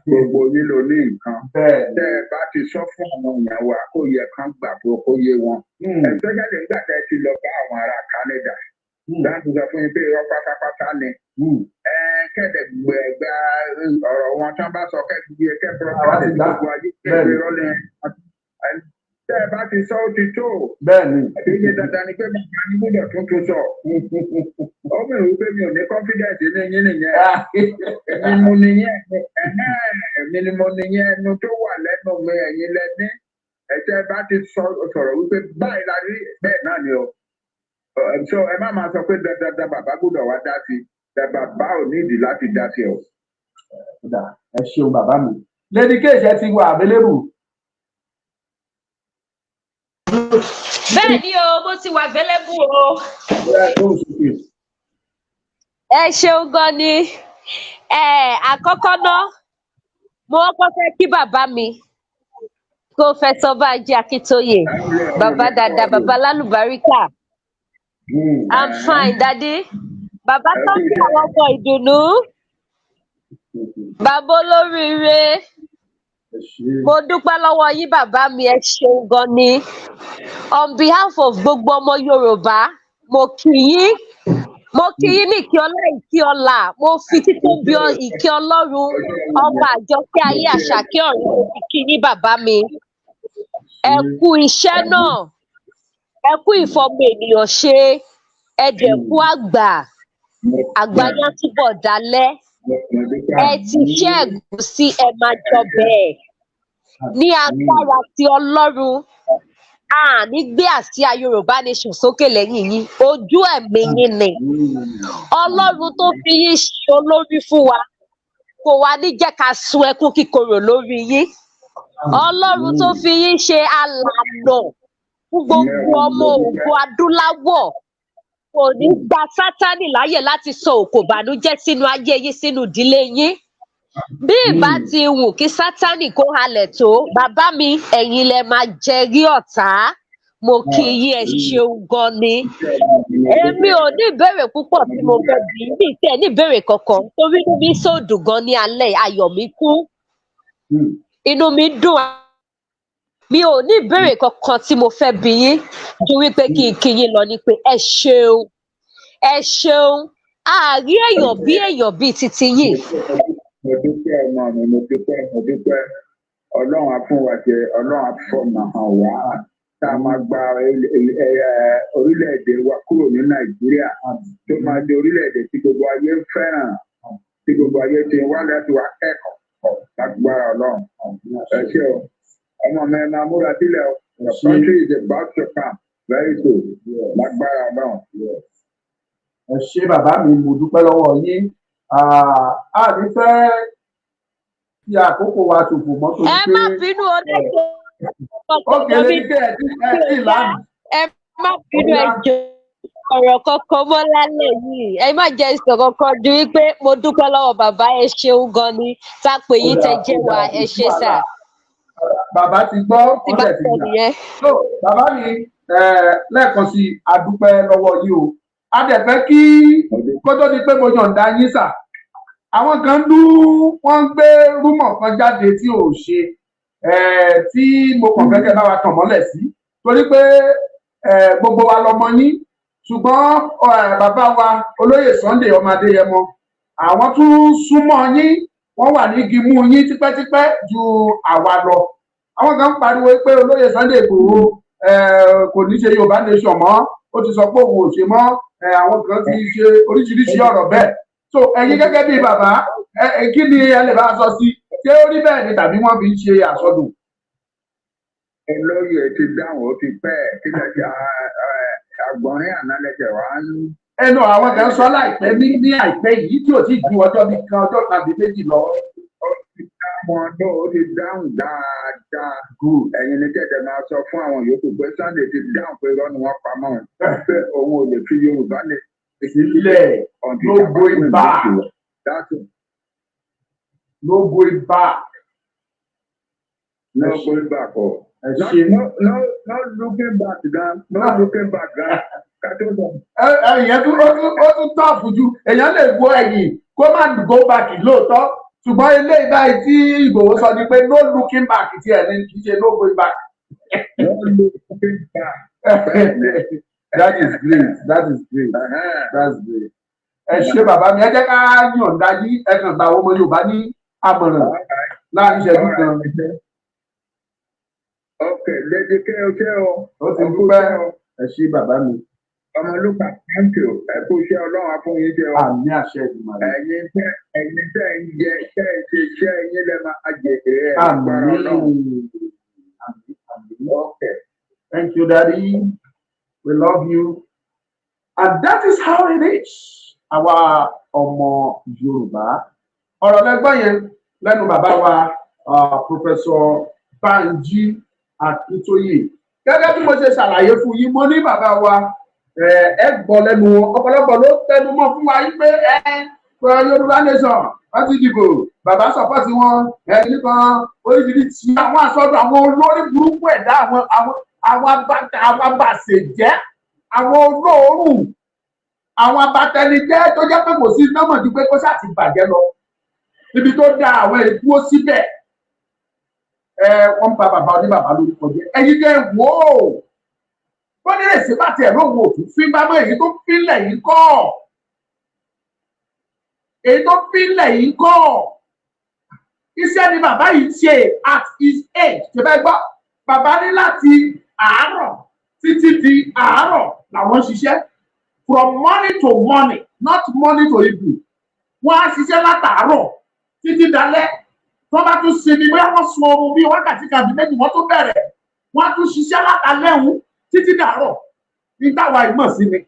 gbogbo yín ló ní nǹkan tẹ́ ẹ bá ti sọ fún àwọn èèyàn wa kó yẹ kán gbà kó yé wọn especially nígbà tẹ́ ẹ ti lọ bá àwọn ará Canada láti sọ fún yín pé irọ́ pátápátá ni kẹ́ẹ̀dẹ̀ gbẹ̀gbẹ́ ọ̀rọ̀ wọn tán bá sọ kẹ́ẹ̀bùrọ̀ láti gbogbo ayé kẹ́ẹ̀bùrọ̀ rọ́lẹ̀ tẹ́ ẹ bá ti sọ ó ti tó bẹ́ẹ̀ni àbíyẹ dandan ni pé bàbá ní gbọ́dọ̀ tuntun sọ ó mìíràn wípé mi ò ní confidence ní yín nìyẹn èmi mo nìyẹn èmi ni mo nìyẹn ẹnu tó wà lẹ́nu mi ẹ̀yin lẹ́ni ẹ̀tẹ́ bá ti sọ̀rọ̀ wípé báyìí la rí bẹ́ẹ̀ náà ni o so ẹ má máa sọ pé dandan bàbá gbọ́dọ̀ wá dá sí bàbá ò nídìí láti dá sí o. Ẹ ṣeun bàbá mi Lady K ṣe ti wà available. Bẹ́ẹ̀ ni o mo ti wà available o. Ẹ ṣeun gan ni àkọ́kọ́ náà mo kọ́kọ́ fẹ́ kí bàbá mi Professor Banji Akintoye bàbá dáadáa bàbá lálùbáríkà I'm fine daddy bàbá tó ń kí àwọn ọmọ ìdùnnú bàbá olóríire mo dúpẹ́ lọ́wọ́ yín bàbá mi ẹ ṣeun gan ni on behalf of gbogbo ọmọ Yorùbá mo kí yín ní ìkí ọlá ìkí ọlá mo fi títóbi ìkí Ọlọ́run ọba àjọkẹ́ ayé àṣàkẹ́ ọ̀run mo fi kí yín bàbá mi ẹ kú iṣẹ́ náà ẹ kú ìfọmọ ènìyàn ṣe ẹ dẹ̀ kú àgbà yẹn túbọ̀ dalẹ̀ ẹ ti ṣẹ́ ẹ̀gúsí ẹ máa jọ bẹ́ẹ̀ ní agbára ti Ọlọ́run ní gbé àsíá Yorùbá nation sókè lẹ́yìn yín ojú ẹ̀mí yín ni Ọlọ́run tó fi yín ṣe olórí fún wa kò wá ní jẹ́ ká sun ẹkún kíkorò lórí yín Ọlọ́run tó fi yín ṣe alànà fún gbogbo ọmọ ògo adúláwọ̀ kò ní gba Sátánì láyè láti sọ òkò ìbànújẹ́ sínú ayé yín sínú ìdílé yín bí ìbá ti wù kí Sátánì kó halẹ̀ tó bàbá mi ẹ̀yin lẹ máa jẹrí ọ̀tá mo kí yín ẹ ṣeun gan ni èmi ò ní ìbéèrè púpọ̀ tí mo fẹ́ bí mi tẹ̀ ní ìbéèrè kankan torí inú mi sòdùn gan ní alẹ́ ayọ̀ mi kú inú mi dùn mi ò ní ìbéèrè kankan tí mo fẹ́ bí yín ju wípé kí n kí yín lọ ni pé ẹ ṣeun àárí èèyàn bí titi yín. Mo dúpẹ́ ọmọ mi mo dúpẹ́ Ọlọ́run á fún wa jẹ Ọlọ́run á fọ̀nà hàn wá tá a máa gba orílẹ̀-èdè wa kúrò ní Nàìjíríà tó máa di orílẹ̀-èdè tí gbogbo ayé ń fẹ́ràn tí gbogbo ayé ti wá láti wá kẹ́kọ̀ọ́ lágbára Ọlọ́run. Ẹ ṣé o, ọmọ mi máa múra sílẹ̀ o. The country is about to come very soon. Lágbára Ọlọ́run. Ẹ ṣé bàbá mi, mo dúpẹ́ lọ́wọ́ yín. A ní fẹ́ kí àkókò wa ṣòfò mọ́ torí pé. Ẹ má bínú ọlẹ́gbẹ̀ẹ́. Ó kéré ní kẹ́ ẹ ti lánàá. Ẹ má bínú ẹjọ́ ọ̀rọ̀ kankan mọ́ lálẹ́ yìí. Ẹ má jẹ́ ìsọ̀ kankan ju wípé mo dúpẹ́ lọ́wọ́ bàbá, ẹ ṣeun gan ni. Sápè yín tẹ jẹ́ wa, ẹ ṣé sà. Bàbá ti gbọ́ ọ̀rẹ́ ti gbà. So bàbá mi lẹ́ẹ̀kan sí a dúpẹ́ lọ́wọ́ yín o. A dẹ̀ fẹ́ kí kó tó di pé mo yọ̀ǹda yín sà. Àwọn kan wọ́n ń gbé rúmọ̀ kan jáde tí ò ṣe tí mo kàn fẹ́ kẹ́ bá wa tàn mọ́lẹ̀ sí torí pé gbogbo wa lọmọ yín ṣùgbọ́n bàbá wa olóyè Sunday ọmọ Adéyẹmọ àwọn tún súnmọ́ yín wọ́n wà ní gimú yín tipẹ́tipẹ́ ju àwa lọ. Àwọn kan ń pariwo pé olóyè Sunday Ìgbòho kò ní ṣe Yorùbá nation mọ́, ó ti sọ pé òun ò ṣe mọ́, àwọn kan ti ṣe oríṣiríṣi ọ̀rọ̀ bẹ́ẹ̀. So ẹ̀yin gẹ́gẹ́ bí bàbá kí ni ẹ lè bá a sọ sí, ṣé ó rí bẹ́ẹ̀ ni tàbí wọ́n fi ń ṣe àsọdùn? Olóyè ti dáhùn ó ti pẹ́ kí lẹ́jà àgbọ̀nrín àná lẹ́jà wá ń. Ẹnu àwọn kan sọ láìpẹ́ ní àìpẹ́ yìí tí ò tí ju ọjọ́ tàbí méjì lọ. Ó ti dáhùn ọdún, ó ti dáhùn dáadáa. Ẹ̀yin ní kẹ̀kẹ́ máa sọ fún àwọn yòókù pé Sunday ti dáhùn pé irọ́ ni wọ́n pamọ́ pé òun ò lè fi Yorùbá lè. Sílẹ̀ no going back. No going back. No going back. No looking back gan. No looking back gan. Ẹ̀yìn ó tún tọ́ àfújú. Èèyàn lè wo ẹ̀yìn kó má go back lóòótọ́. Ṣùgbọ́n ilé ìbáyìí tí Ìgbòho sọ ni pé no looking back tí ẹ̀ ní kì í ṣe no going back. No looking back. That is great. That is great. That's great. Ẹ ṣé bàbá mi, ẹ jẹ́ ká yọ̀ǹda yí ẹ kàn gba ọmọ Yorùbá ní àmọ̀ràn láàrin ìṣẹ́jú kan. Ok, lédi kí o ṣe o. Ó ti dúpẹ́. Ẹ ṣé bàbá mi. Ọmọlúkà thank you. Ẹ kú iṣẹ́ Ọlọ́run afúnyín ṣe o. Àmì àṣẹ ìgbìmọ̀ rẹ̀. Ẹ̀yin tẹ́ ń jẹ iṣẹ́ iṣẹ́ ẹ̀yin lẹ́ máa jèrè ẹ̀. Àmì. Okay. Thank you, Daddy. We love you. And that is how it is. Àwa ọmọ Yorùbá. Ọ̀rọ̀ lẹ́gbọ́n yẹn lẹ́nu bàbá wa Professor Banji Akintoye. Gẹ́gẹ́ bí mo ṣe ṣàlàyé fún yín, mo ní bàbá wa ẹ gbọ́ lẹ́nu ọ̀pọ̀lọpọ̀ ló tẹnu mọ́ fún wa yín pé Yorùbá nation wọ́n ti dìbò bàbá sọpọ́tì wọn nìkan oríṣiríṣi àwọn àsọdún àwọn olórí burúkú ẹ̀dá àwọn abàṣẹjẹ́ àwọn olóòórùn àwọn abatẹnijẹ́ tó jẹ́ pé kò sí nọ́mọ̀ ju pé kó ṣáà ti bàjẹ́ lọ ibi tó da àwọn èkú ó síbẹ̀ wọ́n ń ba bàbá oníbàbá lórúkọ jẹ́ ẹ̀yin kẹ́ wò ó wọ́n ní èsì bá tiẹ̀ lóhùn òtún fín gbámọ́ èyí tó fínlẹ̀ yìí kọ́ iṣẹ́ ni bàbá yìí ṣe at his age ṣe fẹ́ gbọ́ bàbá ní láti àárọ̀ títí di àárọ̀ làwọn ṣiṣẹ́ from morning to morning not morning to evening wọ́n á ṣiṣẹ́ látàárọ̀ títí dalẹ́ tó bá tún sinmi bóyá wọ́n sun oorun bíi wákàtí kan àbí méjì wọ́n tó bẹ̀rẹ̀ wọ́n á tún ṣiṣẹ́ látàlẹ́hùn títí dàárọ̀ ní táwa ìmọ̀ sí ni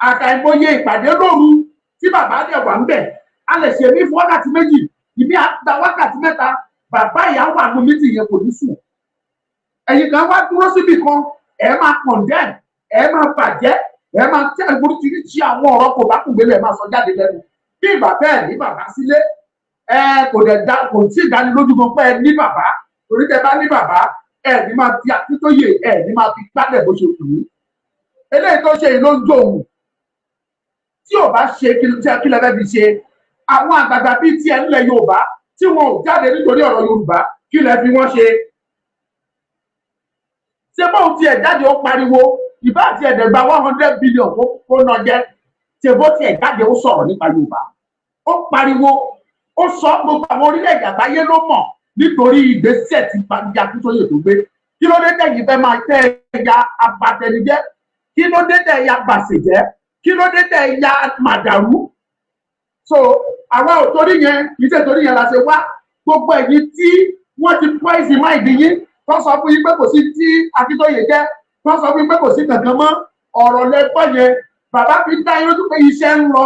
àkàìmọye ìpàdé lóru tí bàbá dẹ̀ wà ń bẹ̀ a lè ṣe ní fún wákàtí méjì ìbí àgbà wákàtí mẹ́ta bàbá ìyàwó àwọn mítì yẹn kò ní sùn ẹ̀yin kan wá dúró síbì kan ẹ máa condemn ẹ máa bàjẹ́ ẹ máa tẹ́ oríṣiríṣi àwọn ọ̀rọ̀ kò bá kùngbélé ẹ máa sọ jáde lẹ́nu bí ìgbà bẹ́ẹ̀ ní bàbá sílé kò tí ì dánilójú gan pé ẹ ní bàbá torí tẹ bá ní bàbá ẹ ní máa fi Akíntóyè ẹ ní máa fi gbálẹ̀ bó ṣe kù ní eléyìí tó ṣe yìí ló ń jó òun tí ò bá ṣe kí lẹ fẹ́ fi ṣe àwọn àgbàgbà bíi tiẹ̀ nílẹ̀ Yorùbá tí wọn ò jáde nítorí ọ̀rọ̀ Yorùbá kí lẹ fi wọ́n ṣe ṣé bóun tiẹ̀ jáde ó pariwo ìbá àti ẹ̀dẹ̀gba 100 billion kó náà jẹ́ ṣé bó tiẹ̀ jáde ó sọ̀rọ̀ nípa Yorùbá ó pariwo ó sọ gbogbo àwọn orílẹ̀-èdè àgbáyé ló mọ̀ nítorí ìgbésẹ̀ tí Banji Akíntóyè tó gbé kí ló dé tẹ̀yìn fẹ́ máa tẹ ẹ̀yà abatẹnijẹ́, kí ló dé tẹ̀ ẹ̀yà bàṣẹ̀jẹ́, kí ló dé tẹ̀ ẹ̀yà màdàrú. So àwa ò torí yẹn, kì í ṣe torí yẹn la ṣe wá. Gbogbo ẹ̀yin tí wọ́n ti poison mind yín, tó sọ fún yín pé kò sí tí Akíntóyè jẹ́, tó sọ fún yín pé kò sí kankan mọ́, ọ̀rọ̀ lẹ́gbọ́n yẹn bàbá fi dá yín lójú pé iṣẹ́ ń lọ.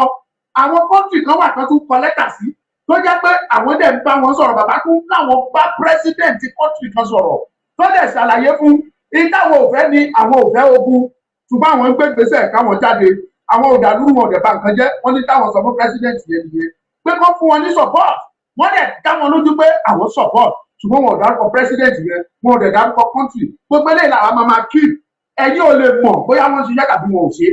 Àwọn kọ́ńtì kan wà kan tún kọ lẹ́tà sí tó jẹ́ pé àwọn dẹ̀ ń bá wọn sọ̀rọ̀, bàbá tún láwọn bá pírẹ́sídẹ̀ǹtì kọ́ńtì kan sọ̀rọ̀ tó dẹ̀ ṣàlàyé fún ìdáwọ̀ òfẹ́ ni àwọn òfẹ́ ogun, ṣùgbọ́n àwọn ń gbé gbèsè káwọn jáde, àwọn òdàlúrú wọn ọ̀dẹ̀ bá nǹkan jẹ́, wọ́n ní táwọn sọ fún pírẹ́sídẹ̀ǹtì yẹn nìyẹn pé kọ́ fún wọn ní support. Wọ́n dẹ̀ dá wọn lójú pé àwọn support, ṣùgbọ́n wọn ò dárúkọ pírẹ́sídẹ̀ǹtì yẹn, wọn ò dẹ̀ dárúkọ kọ́ńtì. Gbogbo eléyìí làwọn máa keep. Ẹ̀yin ò lè mọ̀ bóyá wọ́n ṣiṣẹ́ tàbí wọn ò ṣe.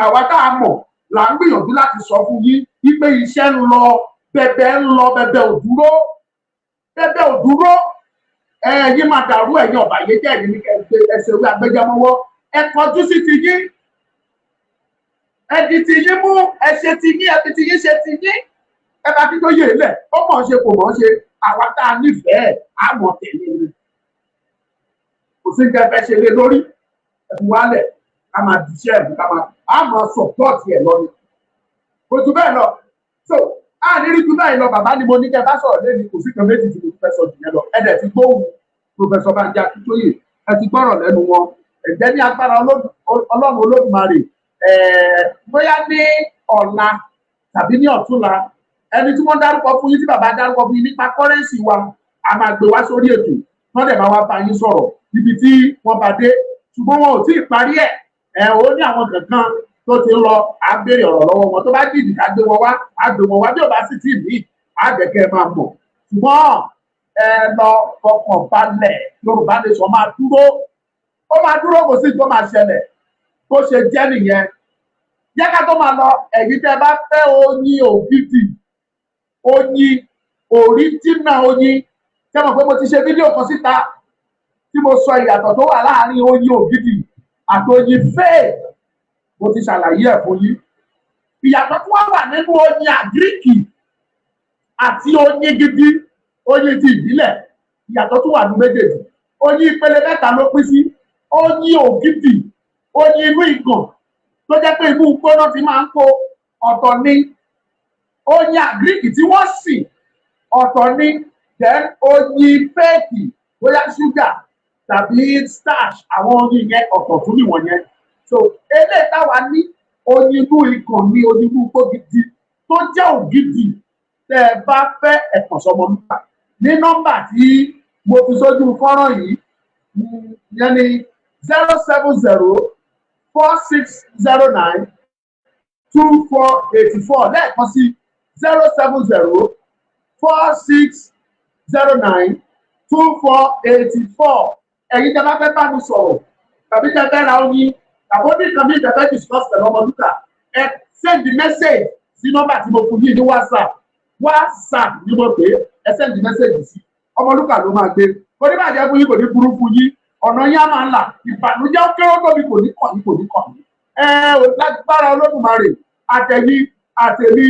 Àwa tá a mọ̀ là ń gbìyànjú láti sọ fún yín wípé iṣẹ́ ń lọ, bẹ̀bẹ̀ ń lọ, bẹ̀bẹ̀ ò dúró, bẹ̀bẹ̀ ò dúró. Ẹ̀yin máa dàrú, ẹ̀yin ọ̀bàyéjẹ́ ẹ̀yin ní ẹsẹ̀ orí agbẹ́jẹ́mọ́wọ́. Ẹ kọjú sí ti yín, ẹ di ti yín mú, ẹ ṣe ti yín, ẹ fi ti yín ṣe ti yín. Ẹ bá kí tó yé lẹ̀, ó mọ̀ ṣe kò mọ̀ ṣe, àwa tá a nífẹ̀ẹ́ àmọ̀ tẹ̀lé ni. Kò sí nǹkan fẹ́ ṣe lé lórí, ẹ̀fún wálẹ̀ ká máa dìṣẹ́ ẹ̀fún ká máa àmọ̀ sọ̀pọ̀tì ẹ̀ lọ ni. Kò jù bẹ́ẹ̀ lọ. So a ní rí jù bẹ́ẹ̀ lọ, bàbá ni mo ní kẹ́ bá sọ̀rọ̀ lé ní kò sí kan méjì tí mo fẹ́ sọ jù yẹn lọ. Ẹ dẹ̀ ti gbóhùn Pòfẹ́sọ̀ Bánjí Akíntóyè, ẹ ti gbọ́rọ̀ lẹ́nu wọn. Ẹ̀jẹ̀ ní agbára Ọlọ́run Olódùmarè, bóyá ní ọ̀la tàbí ní ọ̀túnla, ẹni tí wọ́n dárúkọ fún yín, tí bàbá dárúkọ fún yín nípa kọ́rẹ́ǹsì wa, a máa gbé wá sórí ètò, wọ́n dẹ̀ máa wá bá yín sọ̀rọ̀ níbi tí wọ́n bá dé. Ṣùgbọ́n wọn ò tí ì parí ẹ̀. Ó ní àwọn kankan tó ti ń lọ, á béèrè ọ̀rọ̀ lọ́wọ́ wọn. Tó bá dìdì ká gbé wọn wá, á gbé wọn wá. Bí ò bá sì tí ì ní, á dẹ̀kẹ́ máa mọ̀. Ṣùgbọ́n ẹ lọ fọkàn balẹ̀, Yorùbá nation máa dúró. Ó máa dúró, kò sí tó máa ṣẹlẹ̀. Bó ṣe jẹ́ nìyẹn. Jẹ́ ká tó máa lọ, ẹ̀yin tẹ́ bá fẹ́ oyin ògidì, oyin òríjínà oyin. Ṣé mọ̀ pé mo ti ṣe fídíò kan síta tí mo sọ ìyàtọ̀ tó wà láàárín oyin ògidì àti oyin fẹ́ẹ̀. Mo ti ṣàlàyé ẹ̀ fún yín. Ìyàtọ̀ tó wà nínú oyin àgíríkì àti oyin gidi, oyin ti ìbílẹ̀, ìyàtọ̀ tó wà ní méjèèjì. Oyin ìpele mẹ́ta ló pín sí. Oyin ògidì, oyin inú ìgàn tó jẹ́ pé inú gbóná ti máa ń kó, ọ̀tọ̀ ni. Oyin àgíríkì tí wọ́n sì, ọ̀tọ̀ ni. Then oyin fẹ́ẹ̀kì, bóyá ṣúgà tàbí starch, àwọn oyin yẹn ọ̀tọ̀ tún nìwọ̀n yẹn. So eléyìí táwa ní oyin inú ìgàn ní oyin inú igbó gidi tó jẹ́ ògidì. Tẹ́ ẹ bá fẹ́ ẹ̀kàn sọmọ nípa ní nọ́mbà tí mo fi sójú fọ́nrán yìí, yẹn ni 07046092484 lẹ́ẹ̀kan sí 07046092484. Ẹ̀yin tẹ́ bá fẹ́ bá mi sọ̀rọ̀ tàbí tẹ́ fẹ́ ra oyin tàbí ó ní nǹkan bí ìtẹ́fẹ́ discuss pẹ̀lú Ọmọlúkà, ẹ send message sí nọ́mbà tí mo fún yín ní WhatsApp ni mo pè é. Ẹ send message sí Ọmọlúkà ló máa gbé. Kò ní bàjẹ́ fún yín, kò ní burú fún yín, ọ̀nà yín á máa ń là. Ìbànújẹ́ ó kéré tóbi kò ní kàn yín. Lágbára Olódùmarè, àtẹ̀yìn àtẹ̀mí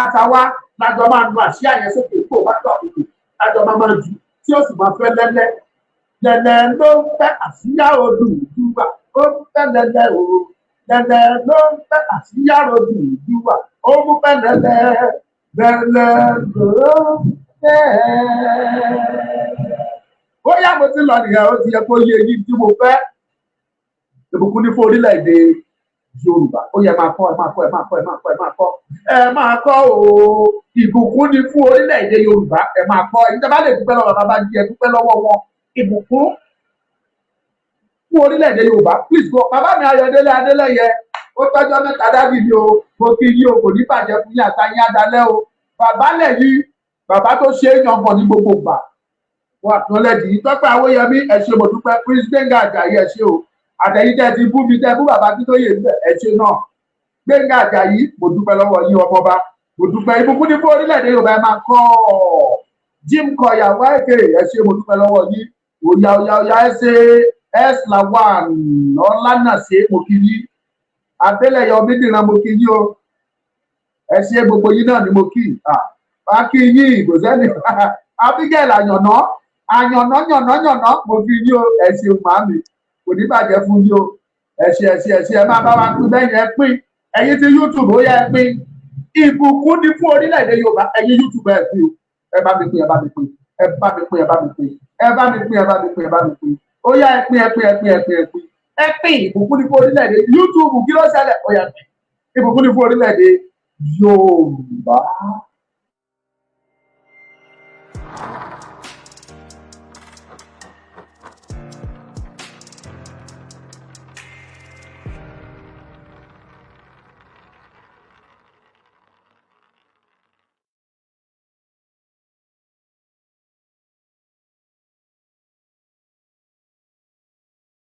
àtàwa lájọ máa nu àṣìá yẹn sókè kó wá tó àkókò lájọ máa jù tí ó sì máa fẹ́ lẹ́lẹ́. Lẹ́lẹ́ ló ń fẹ́ àṣìá Odùduwà, ó ń fẹ́ lẹ́lẹ́ o. Lẹ́lẹ́ ló ń fẹ́ àṣìá Odùduwà, ó ń fẹ́ lẹ́lẹ́. Lẹ́lẹ́ ló ń fẹ́. Bóyá mo ti lọ nìyẹn, ó ti yẹ kó yé yín tí mo fẹ́. Ìbùkún ní fún orílẹ̀-èdè Yorùbá. Ó yẹ máa kọ́, ẹ máa kọ́ o. Ìbùkún ní fún orílẹ̀-èdè Yorùbá, ẹ máa kọ́. Ìjọba lè dúpẹ́ lọ́wọ́ bàbá jí, ẹ dúpẹ́ lọ́wọ́ wọn. Ìbùkún fún orílẹ̀-èdè Yorùbá. Please go. Bàbá mi Ayọ̀délé Adélẹ́yẹ, ó tọ́jọ́ mẹ́ta dábì ni o. Mo kí yín o, kò ní bàjẹ́ fún yín àtàyín adalẹ́ o. Bàbá lẹ̀ yìí, bàbá tó ṣe é yangàn ní gbogbo gbà. Wọ́n àtúnlẹ̀dì yìí Tọ́pẹ́ Awóyẹmí, ẹ ṣé mo dúpẹ́. Prince Gbénga Àjàyí, ẹ ṣé o. Àtẹ̀yìn tẹ́ ti bú mi, tẹ́ bú bàbá Akíntóyè ẹ ṣé náà. Gbénga Àjàyí, mo dúpẹ́ lọ́wọ́ yín ọmọba. Mo dúpẹ́. Ìbùkún ní fún orílẹ̀-èdè Yorùbá, ẹ máa kọ́ Jim Kọ̀yà wáìkè, ẹ ṣé mo dúpẹ́ lọ́wọ́ yín. Òyà ẹ ṣe S-Lawan Ọlánàṣe, mo kí yín. Adélẹ́yẹ Omídìran, mo kí yín o. Ẹ ṣé gbogbo yín náà ni mo kí. Bá kí yín ìgbòsẹ́ni. Abigail Àyànná, àyànná mo fi yí o ẹ ṣeun màámi kò ní bàjẹ́ fún yí o ẹ ṣe ẹ máa bá wa pín bẹ́ẹ̀ yẹn pín ẹ̀yin tí YouTube ó yẹ ẹ pín ìbùkún ni fún orílẹ̀-èdè Yorùbá ẹ̀yin YouTube ẹ pín o ẹ bá mi pín ẹ bá mi pín ẹ bá mi pín ẹ bá mi pín ẹ bá mi pín ẹ bá mi pín ẹ bá mi pín ó yá ẹ pín ẹ pín ẹ pín ẹ pín ẹ pín ẹ pín ìbùkún ni fún orílẹ̀-èdè YouTube kí ló ṣẹlẹ̀ ó yá ìbùkún ni fún orílẹ̀-èdè Yorùbá.